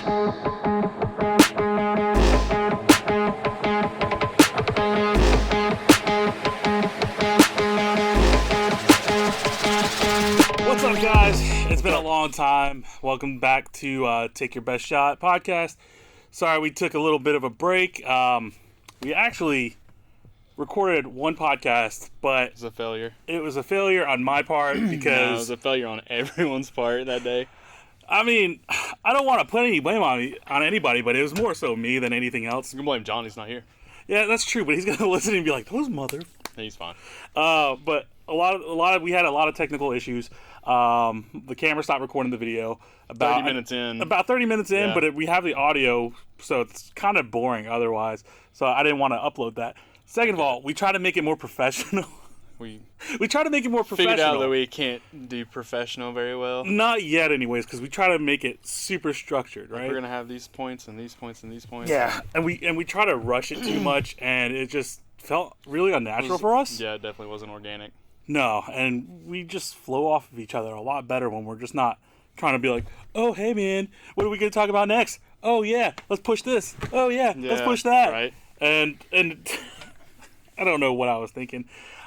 What's up, guys? It's been a long time. Welcome back to Take Your Best Shot podcast. Sorry we took a little bit of a break. We actually recorded one podcast, but It was a failure. it was a failure on my part No, it because, was a failure on everyone's part that day. I mean, I don't want to put any blame on anybody, but it was more so me than anything else. You can blame John, he's not here. Yeah, that's true, but he's going to listen and be like, those mother... He's fine. But we had a lot of technical issues. The camera stopped recording the video about 30 minutes in. About 30 minutes in, Yeah. but we have the audio, so it's kind of boring otherwise. So I didn't want to upload that. Second of all, we try to make it more professional. We try to make it more professional. figured out that we can't do professional very well. Not yet, anyways, because we try to make it super structured, right? We're going to have these points and these points and these points. Yeah, and we try to rush it too much, and it just felt really unnatural for us. Yeah, it definitely wasn't organic. No, and we just flow off of each other a lot better when we're just not trying to be like, oh, hey, man, what are we going to talk about next? Oh, yeah, let's push this. Oh, yeah, let's Yeah, push that. right. And I don't know what I was thinking.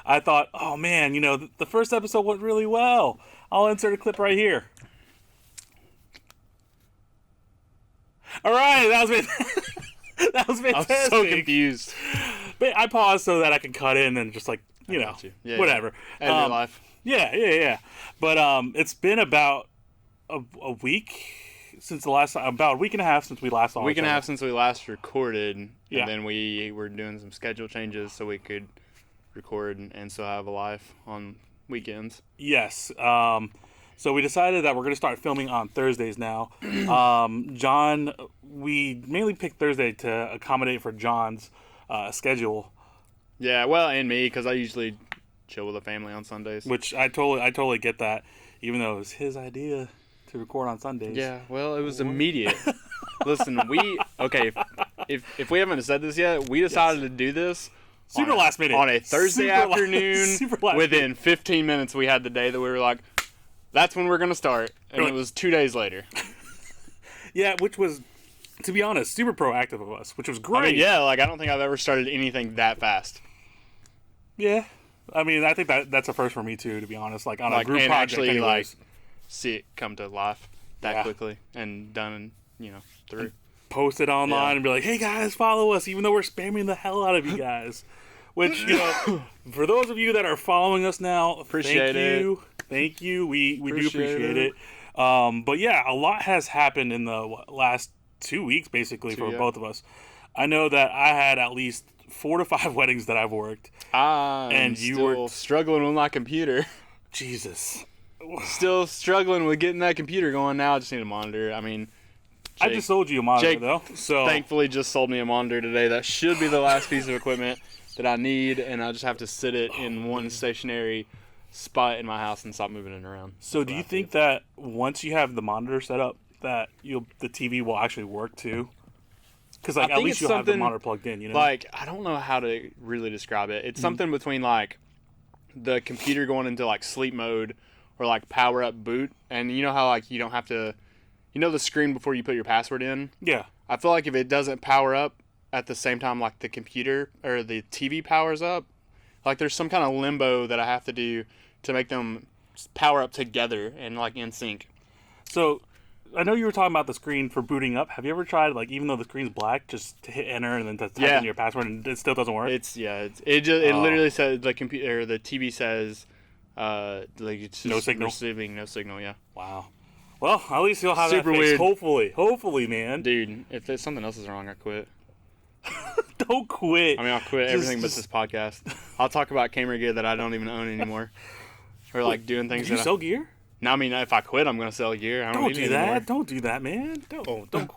I thought, oh, man, the first episode went really well. I'll insert a clip right here. All right, that was that was I fantastic. was so confused. But I paused so that I could cut in and just got you. Yeah, whatever. End your life. Yeah. But it's been about a week since about a week and a half since we last saw A week each and a other. half since we last recorded, and Yeah. then we were doing some schedule changes so we could record and still have a life on weekends. Yes. So we decided that we're going to start filming on Thursdays now. John, we mainly picked Thursday to accommodate for John's schedule, Yeah, well, and me, because I usually chill with the family on Sundays. which I totally get that, even though it was his idea to record on Sundays. Yeah, well, it was immediate. Listen, if we haven't said this yet, we decided to do this Super on last minute. on a Thursday afternoon. super last Within 15 minutes, we had the day that we were like, that's when we're going to start. And Really? it was 2 days later. Yeah, which was, to be honest, super proactive of us, which was great. I mean, yeah, I don't think I've ever started anything that fast. Yeah. I mean, I think that's a first for me too, to be honest. Like on a group and project, actually, anyways. see it come to life that Yeah. quickly and done, through. Post it online Yeah. and be like, hey guys, follow us, even though we're spamming the hell out of you guys. Which, for those of you that are following us now, Appreciate it. Thank you. We do Appreciate appreciate it. it. But yeah, a lot has happened in the last 2 weeks, basically, for yeah. both of us. I know that I had at least 4 to 5 weddings that I've worked. I'm And you still were- struggling with my computer. Jesus. Still struggling with getting that computer going now. I just need a monitor. I mean, I just sold you a monitor, Jake though. So thankfully just sold me a monitor today. That should be the last piece of equipment that I need, and I just have to sit it in one stationary spot in my house and stop moving it around. So do you think that once you have the monitor set up, that the TV will actually work too? Because I at think least it's you'll have the something monitor plugged in, I don't know how to really describe it. It's something between the computer going into sleep mode or power up boot, and you know how you don't have to, the screen before you put your password in. Yeah. I feel like if it doesn't power up at the same time the computer or the TV powers up, there's some kind of limbo that I have to do to make them power up together and in sync. So I know you were talking about the screen for booting up. Have you ever tried even though the scr's black, just to hit enter and then to type in your password and it still doesn't work? It literally says the computer or the TV says it's No just signal? receiving no signal. Yeah. Wow. Well, at least you'll have Super that fixed. weird. Hopefully, man. Dude, if there's something else is wrong, I quit. Don't quit. I mean, I'll quit everything but this podcast. I'll talk about camera gear that I don't even own anymore, or doing things. Did you that sell gear? No, I mean, if I quit, I'm gonna sell gear. I don't Don't need do it that. anymore. Don't do that, man. Don't quit. Don't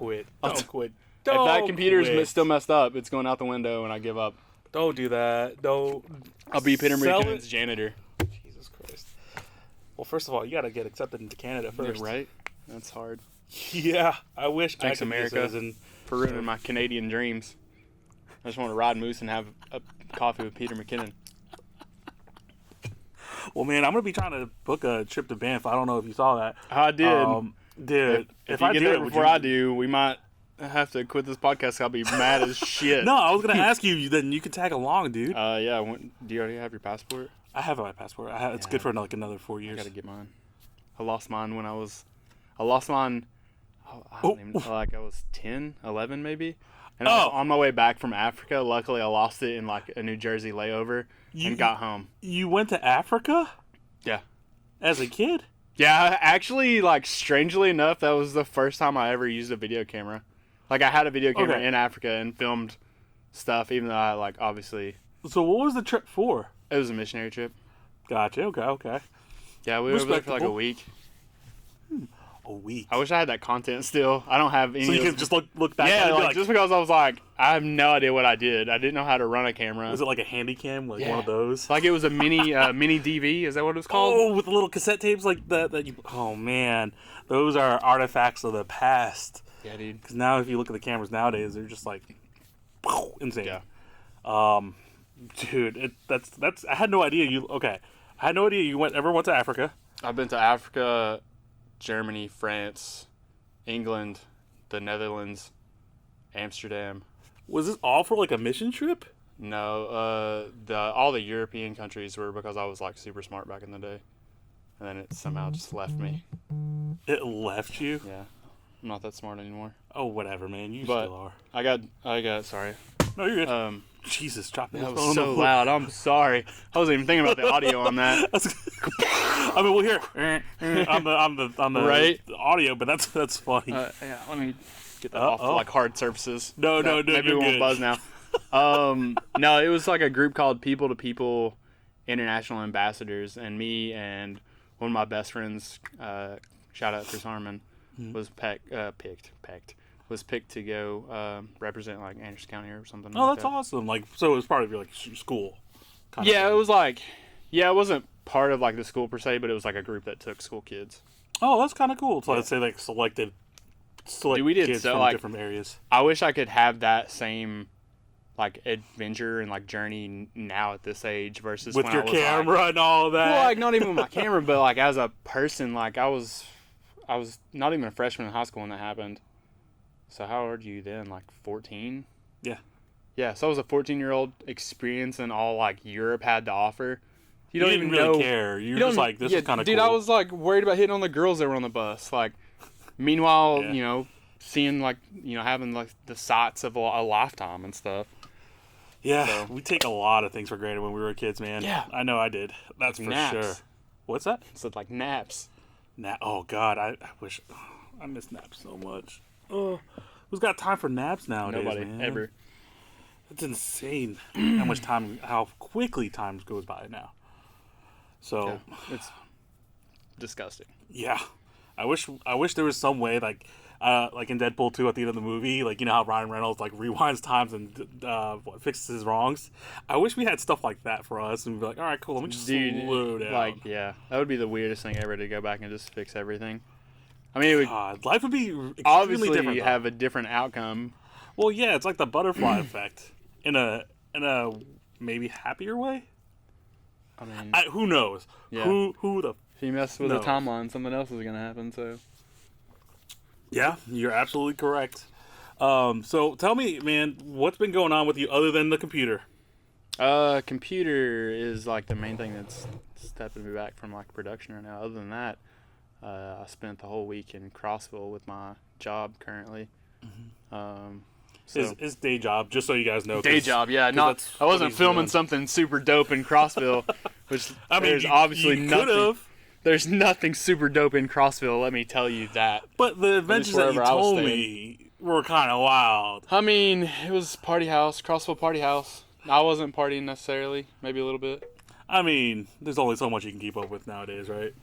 quit. If that Don't computer's quit. still messed up, it's going out the window, and I give up. Don't do that. Don't. I'll be Peter Sell McKinnon's it. janitor. Jesus Christ. Well, first of all, you got to get accepted into Canada first. Yeah, right? That's hard. Yeah, I wish Thanks, I could be a America. citizen. For ruining my Canadian dreams. I just want to ride moose and have a coffee with Peter McKinnon. Well, man, I'm gonna be trying to book a trip to Banff. I don't know if you saw that. I did. Dude, If I you get do there it, before I do, we might have to quit this podcast. I'll be mad as shit. No, I was gonna ask you. Then you can tag along, dude. Yeah. Do you already have your passport? I have my passport. It's good for like another 4 years. I gotta get mine. I lost mine when I lost mine. I don't even, like I was 10, 11 maybe. And I was on my way back from Africa. Luckily, I lost it in like a New Jersey layover and got home. You went to Africa? Yeah. As a kid? Yeah, actually, like strangely enough, that was the first time I ever used a video camera. Like I had a video camera in Africa and filmed stuff, even though I like obviously. So what was the trip for? It was a missionary trip. Gotcha. Okay. Yeah, we were there for like a week. A week. I wish I had that content still. I don't have any. So you can just look back. Yeah, at it like just because I was like, I have no idea what I did. I didn't know how to run a camera. Was it like a handy cam, like one of those? Like it was a mini DV. Is that what it was called? Oh, with the little cassette tapes like that. Oh man, those are artifacts of the past. Yeah, dude. Because now, if you look at the cameras nowadays, they're just like insane. Yeah. Dude, that's. I had no idea I had no idea you ever went to Africa. I've been to Africa, Germany, France, England, the Netherlands, Amsterdam. Was this all for like a mission trip? No, all the European countries were because I was like super smart back in the day, and then it somehow just left me. It left you? Yeah, I'm not that smart anymore. Oh, whatever, man. You But still are. I got. Sorry. No, you're good. Jesus, dropping that was so loud. I'm sorry. I wasn't even thinking about the audio on that. I mean, we'll hear on the right? audio, but that's funny. Yeah, let me get that off like hard surfaces. No, maybe it won't buzz now. No, it was like a group called People to People International Ambassadors, and me and one of my best friends, shout out Chris Harmon, was picked to go represent like Anderson County or something. Oh, that's awesome! Like, so it was part of your like school. Yeah, it was like, it wasn't part of like the school per se, but it was like a group that took school kids. Oh, that's kind of cool. So let's say like select we did kids so, from like, different areas. I wish I could have that same like adventure and like journey now at this age versus with when your I was, camera like, and all that. Well, like not even with my camera, but like as a person, like I was not even a freshman in high school when that happened. So how old are you then? Like 14? Yeah. Yeah, so I was a 14-year-old experiencing all like Europe had to offer. You don't even really care. You're just like, this is kind of cool. Dude, I was like worried about hitting on the girls that were on the bus. Like, meanwhile, you know, seeing like, you know, having like the sights of a lifetime and stuff. Yeah, so. We take a lot of things for granted when we were kids, man. Yeah. I know I did. That's for sure. What's that? So like naps. Oh, God. I wish. I miss naps so much. Oh, who's got time for naps nowadays? Nobody, man? ever. It's insane how quickly time goes by now. So it's disgusting. Yeah, I wish there was some way like in Deadpool 2 at the end of the movie, like you know how Ryan Reynolds like rewinds times and fixes his wrongs. I wish we had stuff like that for us and be like, all right, cool, let me just slow down. Like, yeah, that would be the weirdest thing ever to go back and just fix everything. I mean, life would be extremely obviously different. You have a different outcome. Well, yeah, it's like the butterfly effect in a maybe happier way. I mean, who knows? Yeah. Who the if you mess with the timeline, something else is gonna happen. So. Yeah, you're absolutely correct. So tell me, man, what's been going on with you other than the computer? Computer is like the main thing that's stepping me back from like production right now. Other than that, I spent the whole week in Crossville with my job currently. Mm-hmm. His day job, just so you guys know. Day job, yeah. I wasn't filming something super dope in Crossville, which I mean, there's obviously nothing. There's nothing super dope in Crossville, let me tell you that. But the adventures that you told me were kind of wild. I mean, it was party house, Crossville party house. I wasn't partying necessarily, maybe a little bit. I mean, there's only so much you can keep up with nowadays, right?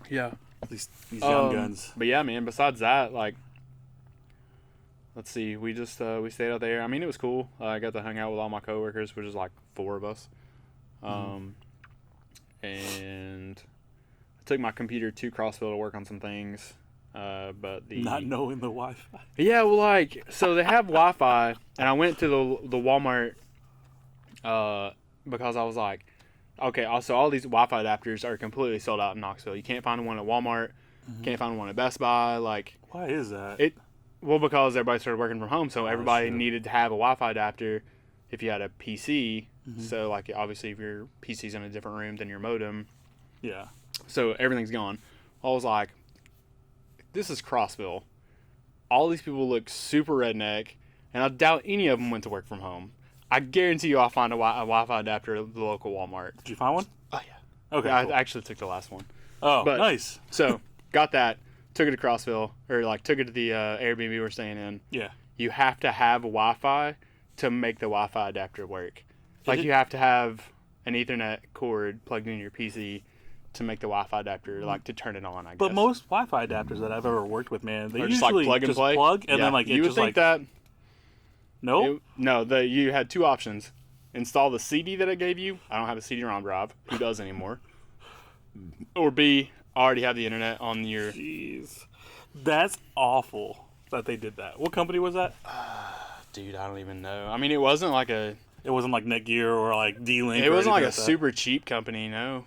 Yeah. These young guns. But yeah, man, besides that, like, let's see, we just, we stayed out there. I mean, it was cool. I got to hang out with all my coworkers, which is like 4 of us. And I took my computer to Crossville to work on some things. But not knowing the Wi-Fi. Yeah, well, like, so they have Wi-Fi, and I went to the Walmart because I was like, okay, also all these Wi-Fi adapters are completely sold out in Knoxville. You can't find one at Walmart. Can't find one at Best Buy. Like, why is that? Well, because everybody started working from home, so everybody true. needed to have a Wi-Fi adapter if you had a PC. So, like, obviously, if your PC's in a different room than your modem, Yeah. so everything's gone. I was like, this is Crossville. All these people look super redneck, and I doubt any of them went to work from home. I guarantee you I'll find a Wi-Fi adapter at the local Walmart. Did you find one? Oh, yeah. Okay. Yeah, cool. I actually took the last one. Oh, but- nice. So, got that. Took it to Crossville, or like took it to the Airbnb we were staying in. Yeah. You have to have Wi-Fi to make the Wi-Fi adapter work. Like, it- you have to have an Ethernet cord plugged into your PC to make the Wi-Fi adapter, like, to turn it on, I guess. But most Wi-Fi adapters that I've ever worked with, man, they Or usually just, like, plug and play? and then like you it would just think like that. no. You had two options. Install the CD that it gave you. I don't have a CD-ROM drive. Who does anymore? Or B, already have the internet on your... Jeez, that's awful that they did that. What company was that? Dude, I don't even know. I mean, it wasn't like a... It wasn't like Netgear or like D-Link. It or wasn't like anything a that. super cheap company, no.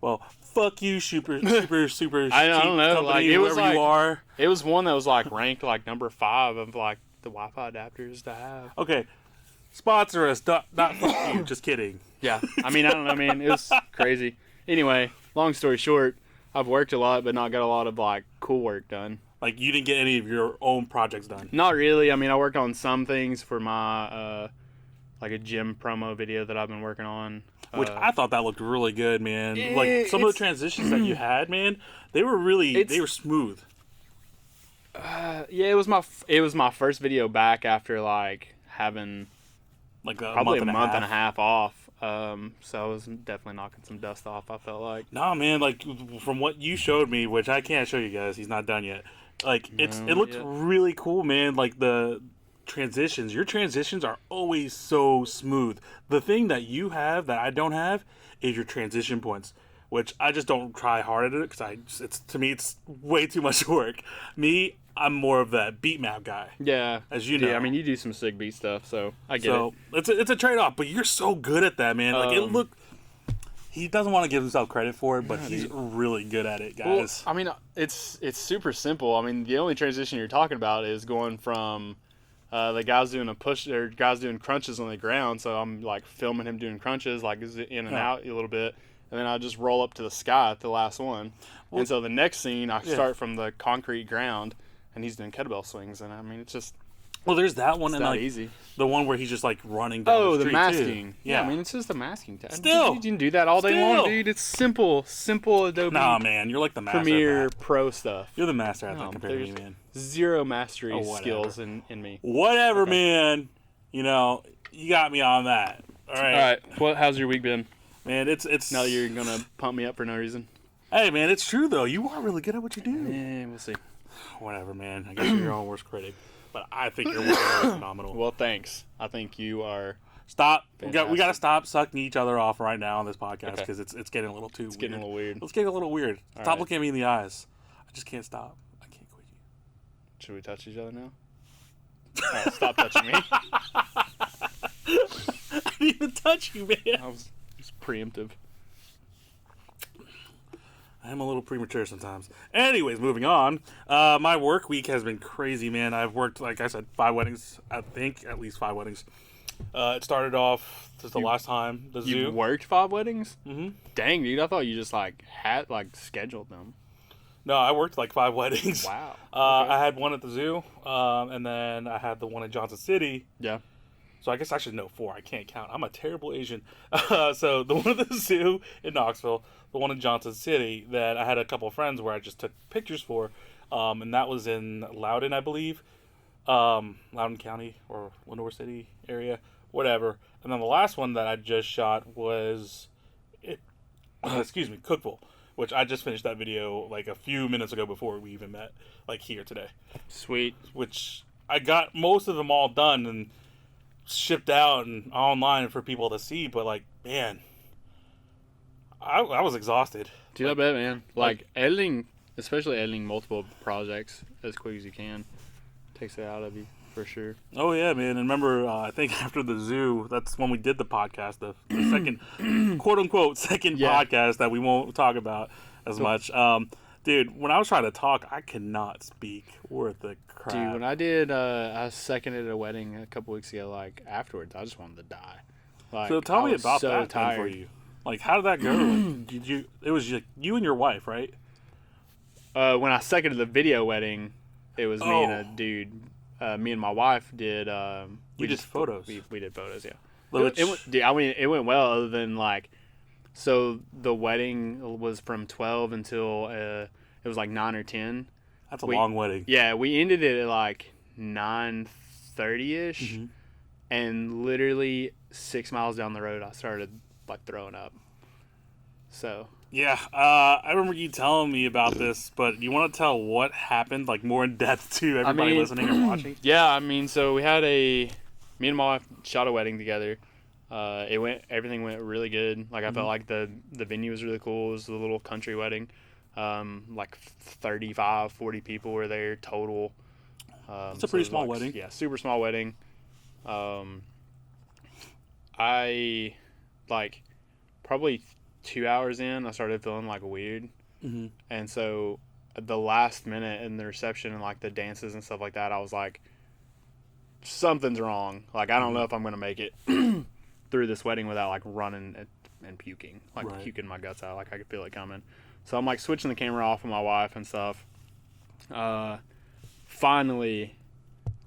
Well, fuck you, super I cheap don't know, company, like, it was whoever you like- are. It was one that was, like, ranked, like, number 5 of, like, the Wi-Fi adapters to have. Okay, sponsor us. Not fuck you. Just kidding. Yeah. I mean, I don't know, man. It was crazy. Anyway, long story short, I've worked a lot, but not got a lot of, like, cool work done. Like you didn't get any of your own projects done. Not really. I mean, I worked on some things for my, like, a gym promo video that I've been working on. Which I thought that looked really good, man. Like some of the it's- transitions that you had, man, they were smooth. Yeah, it was my first video back after, like, having Like probably a month half. and a half off. So I was definitely knocking some dust off, I felt like. Nah, man, like from what you showed me, which I can't show you guys, he's not done yet. Like it looks yet. really cool, man. Like the transitions, your transitions are always so smooth. The thing that you have that I don't have is your transition points, which I just don't try hard at it because to me it's way too much work. Me, I'm more of that beat map guy. Yeah. As you know. Yeah, I mean, you do some sick beat stuff, so I get it. It's a trade off, but you're so good at that, man. Like he doesn't want to give himself credit for it, but he's really good at it, Well, guys. I mean, it's super simple. I mean, the only transition you're talking about is going from the guys doing a push or guys doing crunches on the ground. So I'm like filming him doing crunches, like in and out a little bit, and then I just roll up to the sky at the last one. And so the next scene, I start from the concrete ground, and he's doing kettlebell swings. And I mean, it's just There's that one it's and not like easy. the one where he's just like running down Oh, the the street masking. too. Yeah, I mean, it's just a masking tag. Still. You can do that all day long, dude. It's simple Adobe Nah, man, you're like the master Premiere at that. Pro stuff. You're the master at that No, compared to me, there's- man. Zero mastery whatever. skills in me. Whatever, man. You know, you got me on that. All right, How's your week been? man. It's Now that you're gonna pump me up for no reason. Hey, man, it's true though. You are really good at what you do. Yeah, we'll see. Whatever, man. I guess you're your own worst critic, but I think your work is phenomenal. Well, thanks. I think you are. Stop. We got to Fantastic. stop sucking each other off right now on this podcast Okay. because it's getting a little too. It's getting a little weird. It's getting a little weird. Stop right. looking at me in the eyes. I just can't stop. I can't quit you. Should we touch each other now? All right, stop touching me. I didn't even touch you, man. I was preemptive. I'm a little premature sometimes. Anyways, moving on. My work week has been crazy, man. I've worked, like I said, 5 weddings. I think at least 5 weddings. It started off just the last time, the You zoo. worked 5 weddings? Mm-hmm. Dang, dude! I thought you just had scheduled them. No, I worked like 5 weddings. Wow. I had one at the zoo, and then I had the one in Johnson City. Yeah. So I guess I should know 4. I can't count. I'm a terrible Asian. So the one at the zoo in Knoxville, the one in Johnson City that I had a couple of friends where I just took pictures for, and that was in Loudoun, I believe. Loudoun County or Lindor City area, whatever. And then the last one that I just shot was, Cookville, which I just finished that video like a few minutes ago before we even met, like here today. Sweet. Which I got most of them all done and shipped out and online for people to see, but like, man, I was exhausted. Dude, I bet, man. Like editing, especially editing multiple projects as quick as you can, takes it out of you for sure. Oh yeah, man. And remember, I think after the zoo, that's when we did the podcast, the second, quote unquote, second Yeah. podcast that we won't talk about as much. Dude, when I was trying to talk, I could not speak worth a crap. Dude, when I did, I seconded a wedding a couple weeks ago. Like afterwards, I just wanted to die. Like, so tell I me was about so that tired. for you. Like, how did that go? Like, did you? It was like you and your wife, right? When I seconded the video wedding, it was me and a dude. Me and my wife did. We did photos. We did photos, yeah. Which, It went well. Other than like, so the wedding was from 12 until it was like 9 or 10. that's a long wedding. Yeah, we ended it at like 9:30ish, Mm-hmm. and literally 6 miles down the road, I started like throwing up. So. Yeah, I remember you telling me about this, but you want to tell what happened, like more in depth to everybody listening or watching? Yeah, I mean, so we had me and my wife shot a wedding together. Everything went really good. Like I felt like the venue was really cool. It was a little country wedding. Like 35, 40 people were there total. It's a pretty small wedding. Yeah, super small wedding. I like probably 2 hours in, I started feeling like weird. Mm-hmm. And so at the last minute in the reception and like the dances and stuff like that, I was like, something's wrong. Like, I don't know if I'm going to make it through this wedding without like running and puking, like puking my guts out. Like I could feel it coming. So I'm like switching the camera off with my wife and stuff. Finally,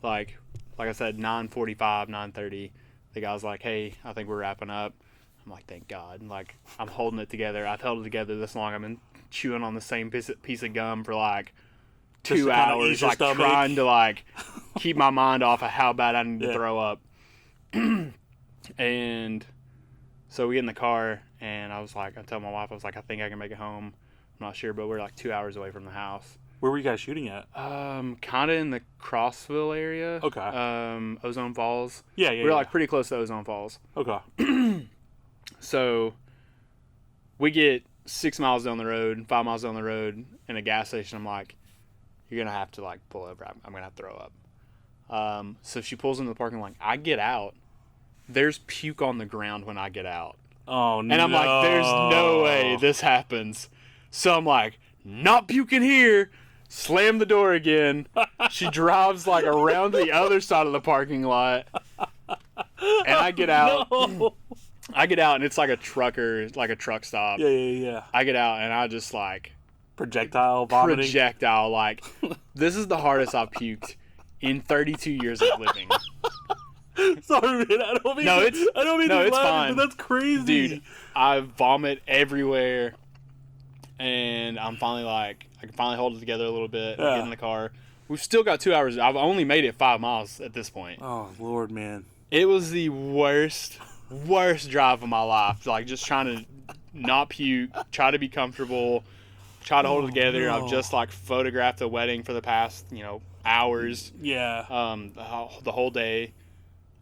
like I said, 9:45, 9:30, the guy's like, hey, I think we're wrapping up. I'm like, thank God. Like, I'm holding it together. I've held it together this long. I've been chewing on the same piece of gum for like 2 hours, like trying to like keep my mind off of how bad I need to throw up. And so we get in the car, and I tell my wife, I was like, I think I can make it home. I'm not sure, but we're like 2 hours away from the house. Where were you guys shooting at? Kind of in the Crossville area. Okay. Ozone Falls. Yeah. We're like pretty close to Ozone Falls. Okay. So we get 6 miles down the road, 5 miles down the road, in a gas station. I'm like, you're gonna have to like pull over. I'm gonna have to throw up. So she pulls into the parking lot. I get out. There's puke on the ground when I get out. Oh no! And I'm like, there's no way this happens. So I'm like, not puking here. Slam the door again. She drives like around the other side of the parking lot, and I get out. No. I get out, and it's like a truck stop. Yeah. I get out, and I just like Projectile vomiting. Like, this is the hardest I've puked in 32 years of living. Sorry, man. I don't mean it's laugh, fine. but that's crazy. Dude, I vomit everywhere, and I'm finally like, I can finally hold it together a little bit, get in the car. We've still got 2 hours. I've only made it 5 miles at this point. Oh, Lord, man. It was the worst drive of my life. Like, just trying to not puke, try to be comfortable, try to hold it together. No. I've just, like, photographed the wedding for the past, hours. Yeah. The whole day.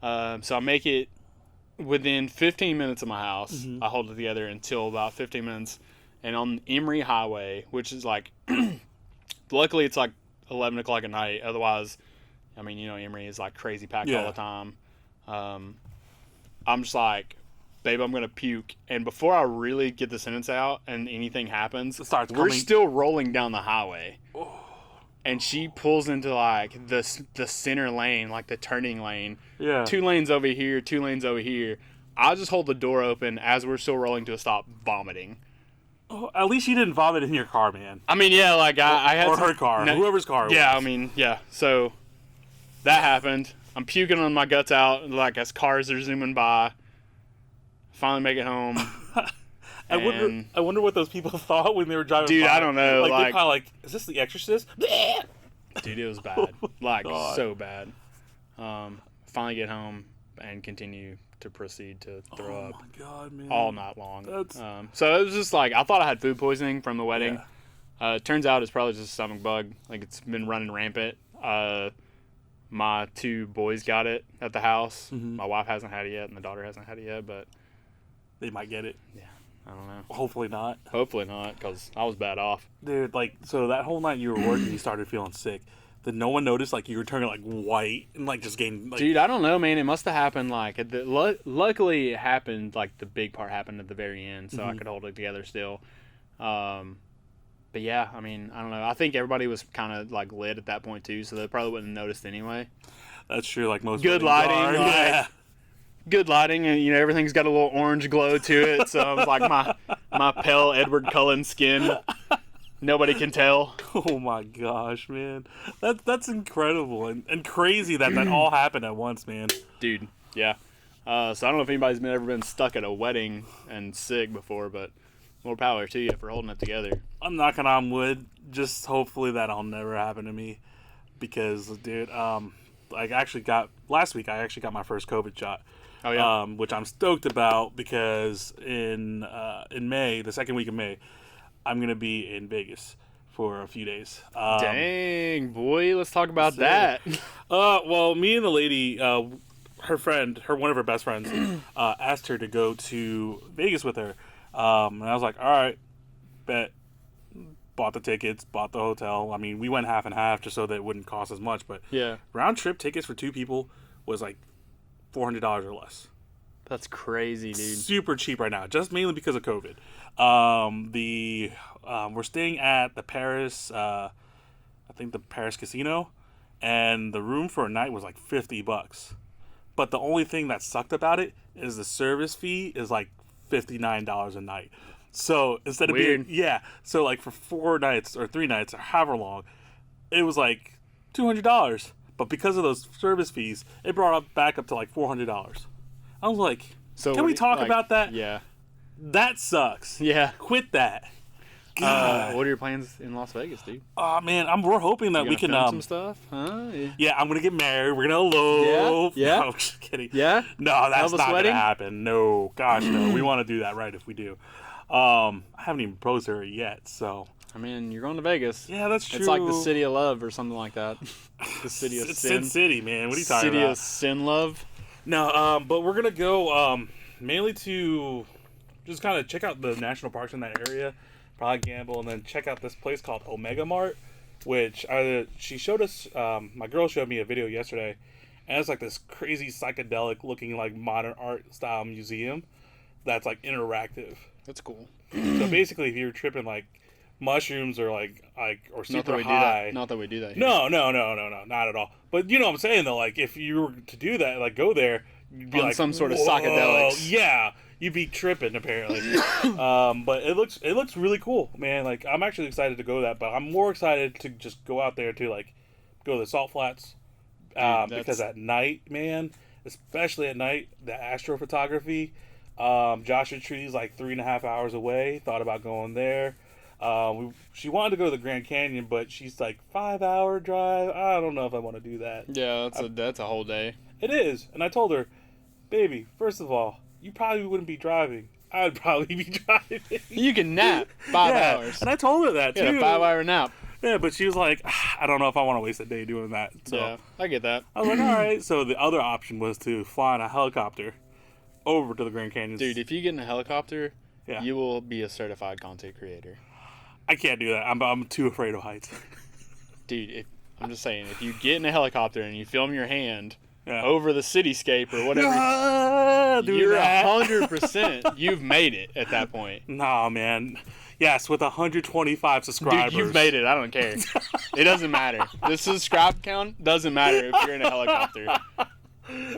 So I make it within 15 minutes of my house. Mm-hmm. I hold it together until about 15 minutes. And on Emory Highway, which is, like, luckily it's, like, 11 o'clock at night. Otherwise, I mean, Emory is, like, crazy packed all the time. I'm just like, babe, I'm going to puke. And before I really get the sentence out and anything happens, we're still rolling down the highway. Oh. And she pulls into, like, the center lane, like the turning lane. Yeah. 2 lanes over here, 2 lanes over here. I just hold the door open as we're still rolling to a stop, vomiting. Oh, at least you didn't vomit in your car, man. I mean, yeah, like, I had her car, whoever's car it was. Yeah, I mean, yeah. So that happened. I'm puking on my guts out, like, as cars are zooming by. Finally make it home. I wonder what those people thought when they were driving Dude, by. I don't know. Like, they're probably like, is this The Exorcist? Dude, it was bad. Like, so bad. Finally get home and continue to proceed to throw up. Oh, my God, man. All night long. So it was just like, I thought I had food poisoning from the wedding. Yeah. Turns out it's probably just a stomach bug. Like, it's been running rampant. My 2 boys got it at the house. Mm-hmm. My wife hasn't had it yet, and the daughter hasn't had it yet, but they might get it. Yeah, I don't know. Hopefully not. Hopefully not, because I was bad off. Dude, like, so that whole night you were working, you started feeling sick. Did no one notice, like, you were turning, like, white and, like, just getting, like... Dude, I don't know, man. It must have happened, like, luckily it happened, like, the big part happened at the very end, so I could hold it together still. But But yeah, I mean, I don't know. I think everybody was kind of like lit at that point too, so they probably wouldn't have noticed anyway. That's true. Like most Good weddings lighting, are. like, Yeah. good lighting, and everything's got a little orange glow to it. So it's like my pale Edward Cullen skin. Nobody can tell. Oh my gosh, man. That's incredible and crazy that all happened at once, man. Dude, yeah. So I don't know if anybody's ever been stuck at a wedding and sick before, but more power to you for holding it together. I'm knocking on wood. Just hopefully that'll never happen to me, because, dude, last week I actually got my first COVID shot. Oh yeah. Which I'm stoked about, because in May, the second week of May, I'm gonna be in Vegas for a few days. Dang, boy, let's talk about that. Well, me and the lady, one of her best friends, asked her to go to Vegas with her. And I was like, all right, bet. Bought the tickets, bought the hotel. I mean, we went half and half just so that it wouldn't cost as much. But Yeah. round trip tickets for 2 people was like $400 or less. That's crazy, dude. Super cheap right now, just mainly because of COVID. We're staying at the Paris, I think the Paris Casino, and the room for a night was like $50. But the only thing that sucked about it is the service fee is like $59 a night. So instead of Weird. so like for 4 nights or 3 nights or however long, it was like $200. But because of those service fees, it brought it back up to like $400. I was like, So can we talk like, about that? Yeah. That sucks. Yeah. Quit that. God. What are your plans in Las Vegas, dude? Oh man, we're hoping that You we gonna can film some stuff, huh? Yeah, I'm gonna get married. We're gonna elope. Yeah? No, I'm just kidding. Yeah? No, that's Elvis not wedding? gonna happen. No, gosh, no. We want to do that right if we do. I haven't even proposed to her yet, so. I mean, you're going to Vegas. Yeah, that's true. It's like the city of love or something like that. The city of It's sin. Sin City, man. What are you talking City about? of sin love. No, but we're gonna go mainly to just kind of check out the national parks in that area, probably gamble, and then check out this place called Omega Mart, which she showed us. My girl showed me a video yesterday, and it's like this crazy psychedelic looking like modern art style museum that's like interactive. That's cool. So basically, if you're tripping like mushrooms or or super Not that we do high, that. Not that we do that. Here. no, not at all. But you know what I'm saying though, like if you were to do that, like go there, you'd be On like some sort of "Whoa." psychedelics. Yeah, you'd be tripping apparently. But it looks really cool, man. Like I'm actually excited to go to that, but I'm more excited to just go out there to like go to the Salt Flats, because at night, man, especially at night, the astrophotography. Joshua Tree's like 3.5 hours away. Thought about going there. She wanted to go to the Grand Canyon, but she's like 5-hour drive. I don't know if I want to do that. Yeah, that's a whole day. It is, and I told her, baby, first of all, you probably wouldn't be driving. I'd probably be driving. You can nap 5 hours. And I told her that too. Yeah, a 5-hour nap. Yeah, but she was like, I don't know if I want to waste a day doing that. So Yeah, I get that. I was like, all right. So the other option was to fly in a helicopter over to the Grand Canyon. Dude, if you get in a helicopter, Yeah. you will be a certified content creator. I can't do that. I'm too afraid of heights. Dude, I'm just saying, if you get in a helicopter and you film your hand Yeah. over the cityscape or whatever, Dude, you're that. 100%. You've made it at that point. Nah, man. Yes, with 125 subscribers. Dude, you've made it. I don't care. It doesn't matter. The subscribe count doesn't matter if you're in a helicopter.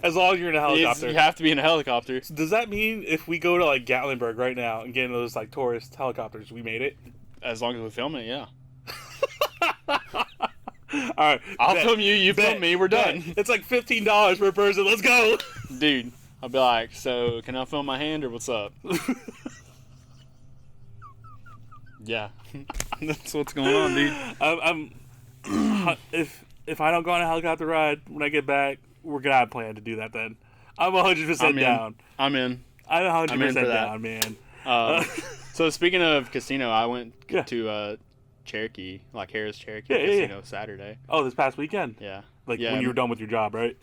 As long as you're in a helicopter. You have to be in a helicopter. Does that mean if we go to like Gatlinburg right now and get in those like tourist helicopters, we made it? As long as we film it, yeah. All right. I'll bet. film you, you Bet. film me, we're done. Bet. It's like $15 per person. Let's go. Dude, I'll be like, so can I film my hand or what's up? Yeah. That's what's going on, dude. I'm if I don't go on a helicopter ride when I get back, we're gonna have a plan to do that then. I'm 100% down. I'm in. I'm 100% I'm in for that. down, man. So speaking of casino, I went Yeah. to Cherokee, like Harris Cherokee Yeah, yeah, Casino Saturday. Oh, this past weekend? Yeah. Like Yeah. when you were done with your job, right?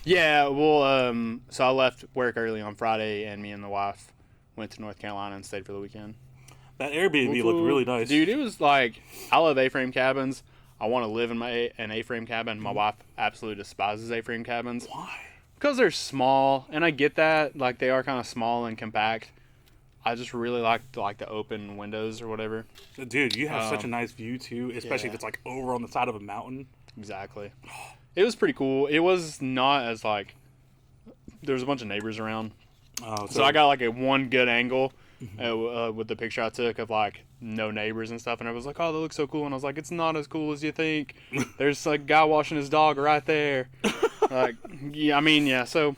Yeah, well, so I left work early on Friday, and me and the wife went to North Carolina and stayed for the weekend. That Airbnb looked really nice. Dude, it was like, I love A-frame cabins. I want to live in an A-frame cabin. My wife absolutely despises A-frame cabins. Why? Because they're small, and I get that. Like, they are kind of small and compact. I just really like the open windows or whatever. Dude, you have such a nice view too, especially if yeah. it's like over on the side of a mountain. Exactly. It was pretty cool. It was not as like there was a bunch of neighbors around, so I got like a one good angle with the picture I took of like no neighbors and stuff, and I was like, oh, that looks so cool, and I was like, it's not as cool as you think. There's like a guy washing his dog right there. Like, yeah, I mean, yeah. So,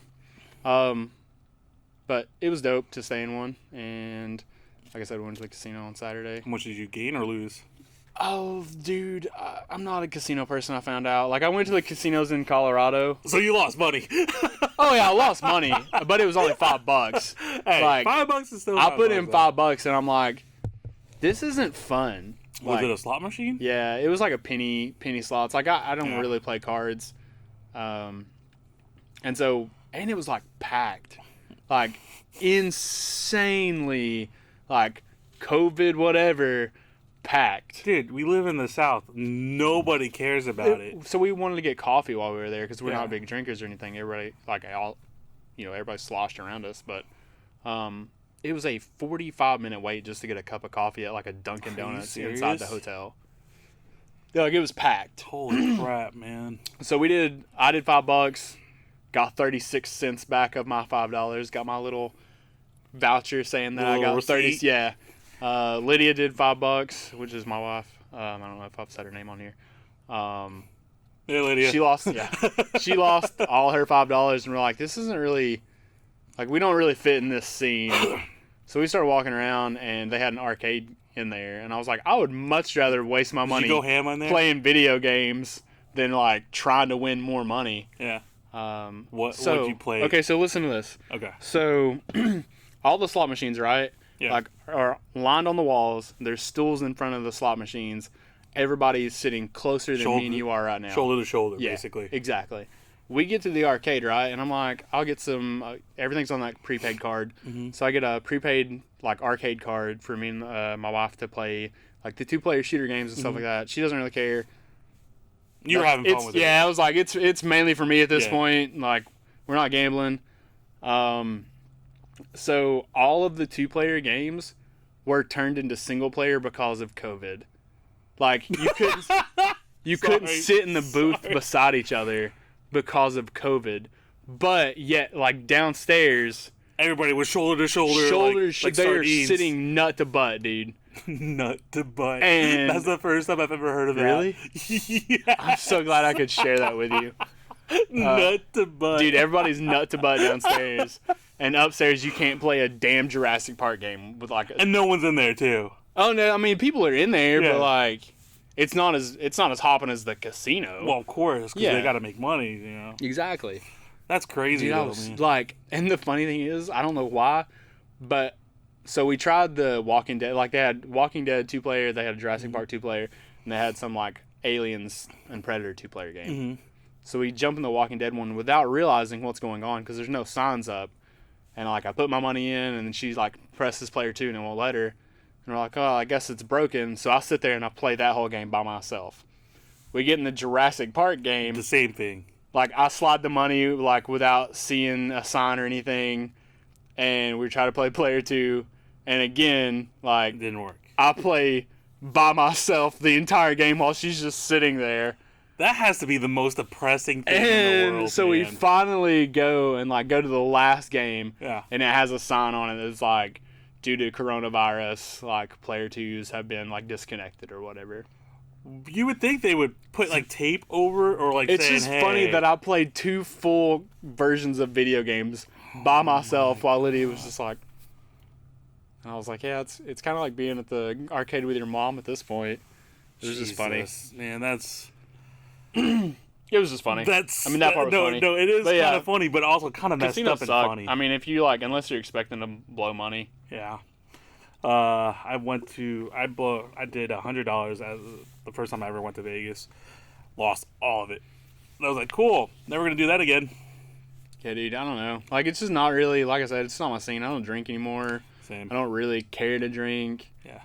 but it was dope to stay in one, and like I said, we went to the casino on Saturday. How much did you gain or lose? Oh, dude, I'm not a casino person. I found out. Like, I went to the casinos in Colorado. So you lost money. Oh yeah, I lost money, but it was only $5. Hey, like, $5 is still. I put in $5, and I'm like, this isn't fun. Was like, it a slot machine? Yeah, it was like a penny slots. Like I don't really play cards, and it was like packed, like insanely, like COVID whatever. Packed. Dude, we live in the South. Nobody cares about it. So we wanted to get coffee while we were there because we're not big drinkers or anything. Everybody, everybody sloshed around us. But it was a 45-minute wait just to get a cup of coffee at like a Dunkin' Donuts inside the hotel. Yeah, like it was packed. Holy crap, man. So I did $5, got 36 cents back of my $5, got my little voucher saying that I got 30. Yeah. Lydia did $5, which is my wife. I don't know if I've said her name on here. Yeah, Lydia. She lost. Yeah, she lost all her $5, and we're like, this isn't really, like, we don't really fit in this scene. So we started walking around, and they had an arcade in there, and I was like, I would much rather waste my money Did you go ham on there? Playing video games than like trying to win more money. Yeah. What did you play? Okay, so listen to this. Okay. So all the slot machines, right? Yeah. Like are lined on the walls. There's stools in front of the slot machines. Everybody's sitting closer than me and you are right now. Shoulder to shoulder, basically. Exactly. We get to the arcade, right? And I'm like, I'll get some. Everything's on that prepaid card. Mm-hmm. So I get a prepaid like arcade card for me and my wife to play like the 2-player shooter games and stuff like that. She doesn't really care. You were having fun with it. Yeah, I was like, it's mainly for me at this point. Like, we're not gambling. So all of the 2-player games were turned into single player because of COVID. Like you couldn't sit in the booth beside each other because of COVID. But yet, like downstairs, everybody was shoulder to shoulder. Like they're sitting nut to butt, dude. Nut to butt. And that's the first time I've ever heard of that. Really? Yeah. I'm so glad I could share that with you. Nut to butt. Dude, everybody's nut to butt downstairs. And upstairs, you can't play a damn Jurassic Park game with like. And no one's in there too. Oh no! I mean, people are in there, but like, it's not as hopping as the casino. Well, of course, because they got to make money, you know. Exactly. That's crazy. Dude, I was like, and the funny thing is, I don't know why, but so we tried the Walking Dead. Like they had Walking Dead 2-player, they had a Jurassic Park 2-player, and they had some like Aliens and Predator 2-player game. Mm-hmm. So we jump in the Walking Dead one without realizing what's going on because there's no signs up. And like I put my money in, and then she's like, press this player 2, and it won't let her. And we're like, oh, I guess it's broken. So I sit there and I play that whole game by myself. We get in the Jurassic Park game. The same thing. Like I slide the money like without seeing a sign or anything, and we try to play player 2, and again like didn't work. I play by myself the entire game while she's just sitting there. That has to be the most depressing thing in the world. So we finally go to the last game, and it has a sign on it that's like, due to coronavirus, like player 2s have been like disconnected or whatever. You would think they would put like tape over or like. It's just funny that I played 2 full versions of video games by myself while Lydia was just like. And I was like, yeah, it's kind of like being at the arcade with your mom at this point. It was just funny, man. That's. It was just funny. That part was funny. No, it is kind of funny, but also kind of messed up and funny. I mean, if you like, unless you're expecting to blow money. Yeah. I did $100 as the first time I ever went to Vegas. Lost all of it. I was like, cool. Never gonna do that again. Yeah, dude. I don't know. Like, it's just not really. Like I said, it's not my scene. I don't drink anymore. Same. I don't really care to drink. Yeah.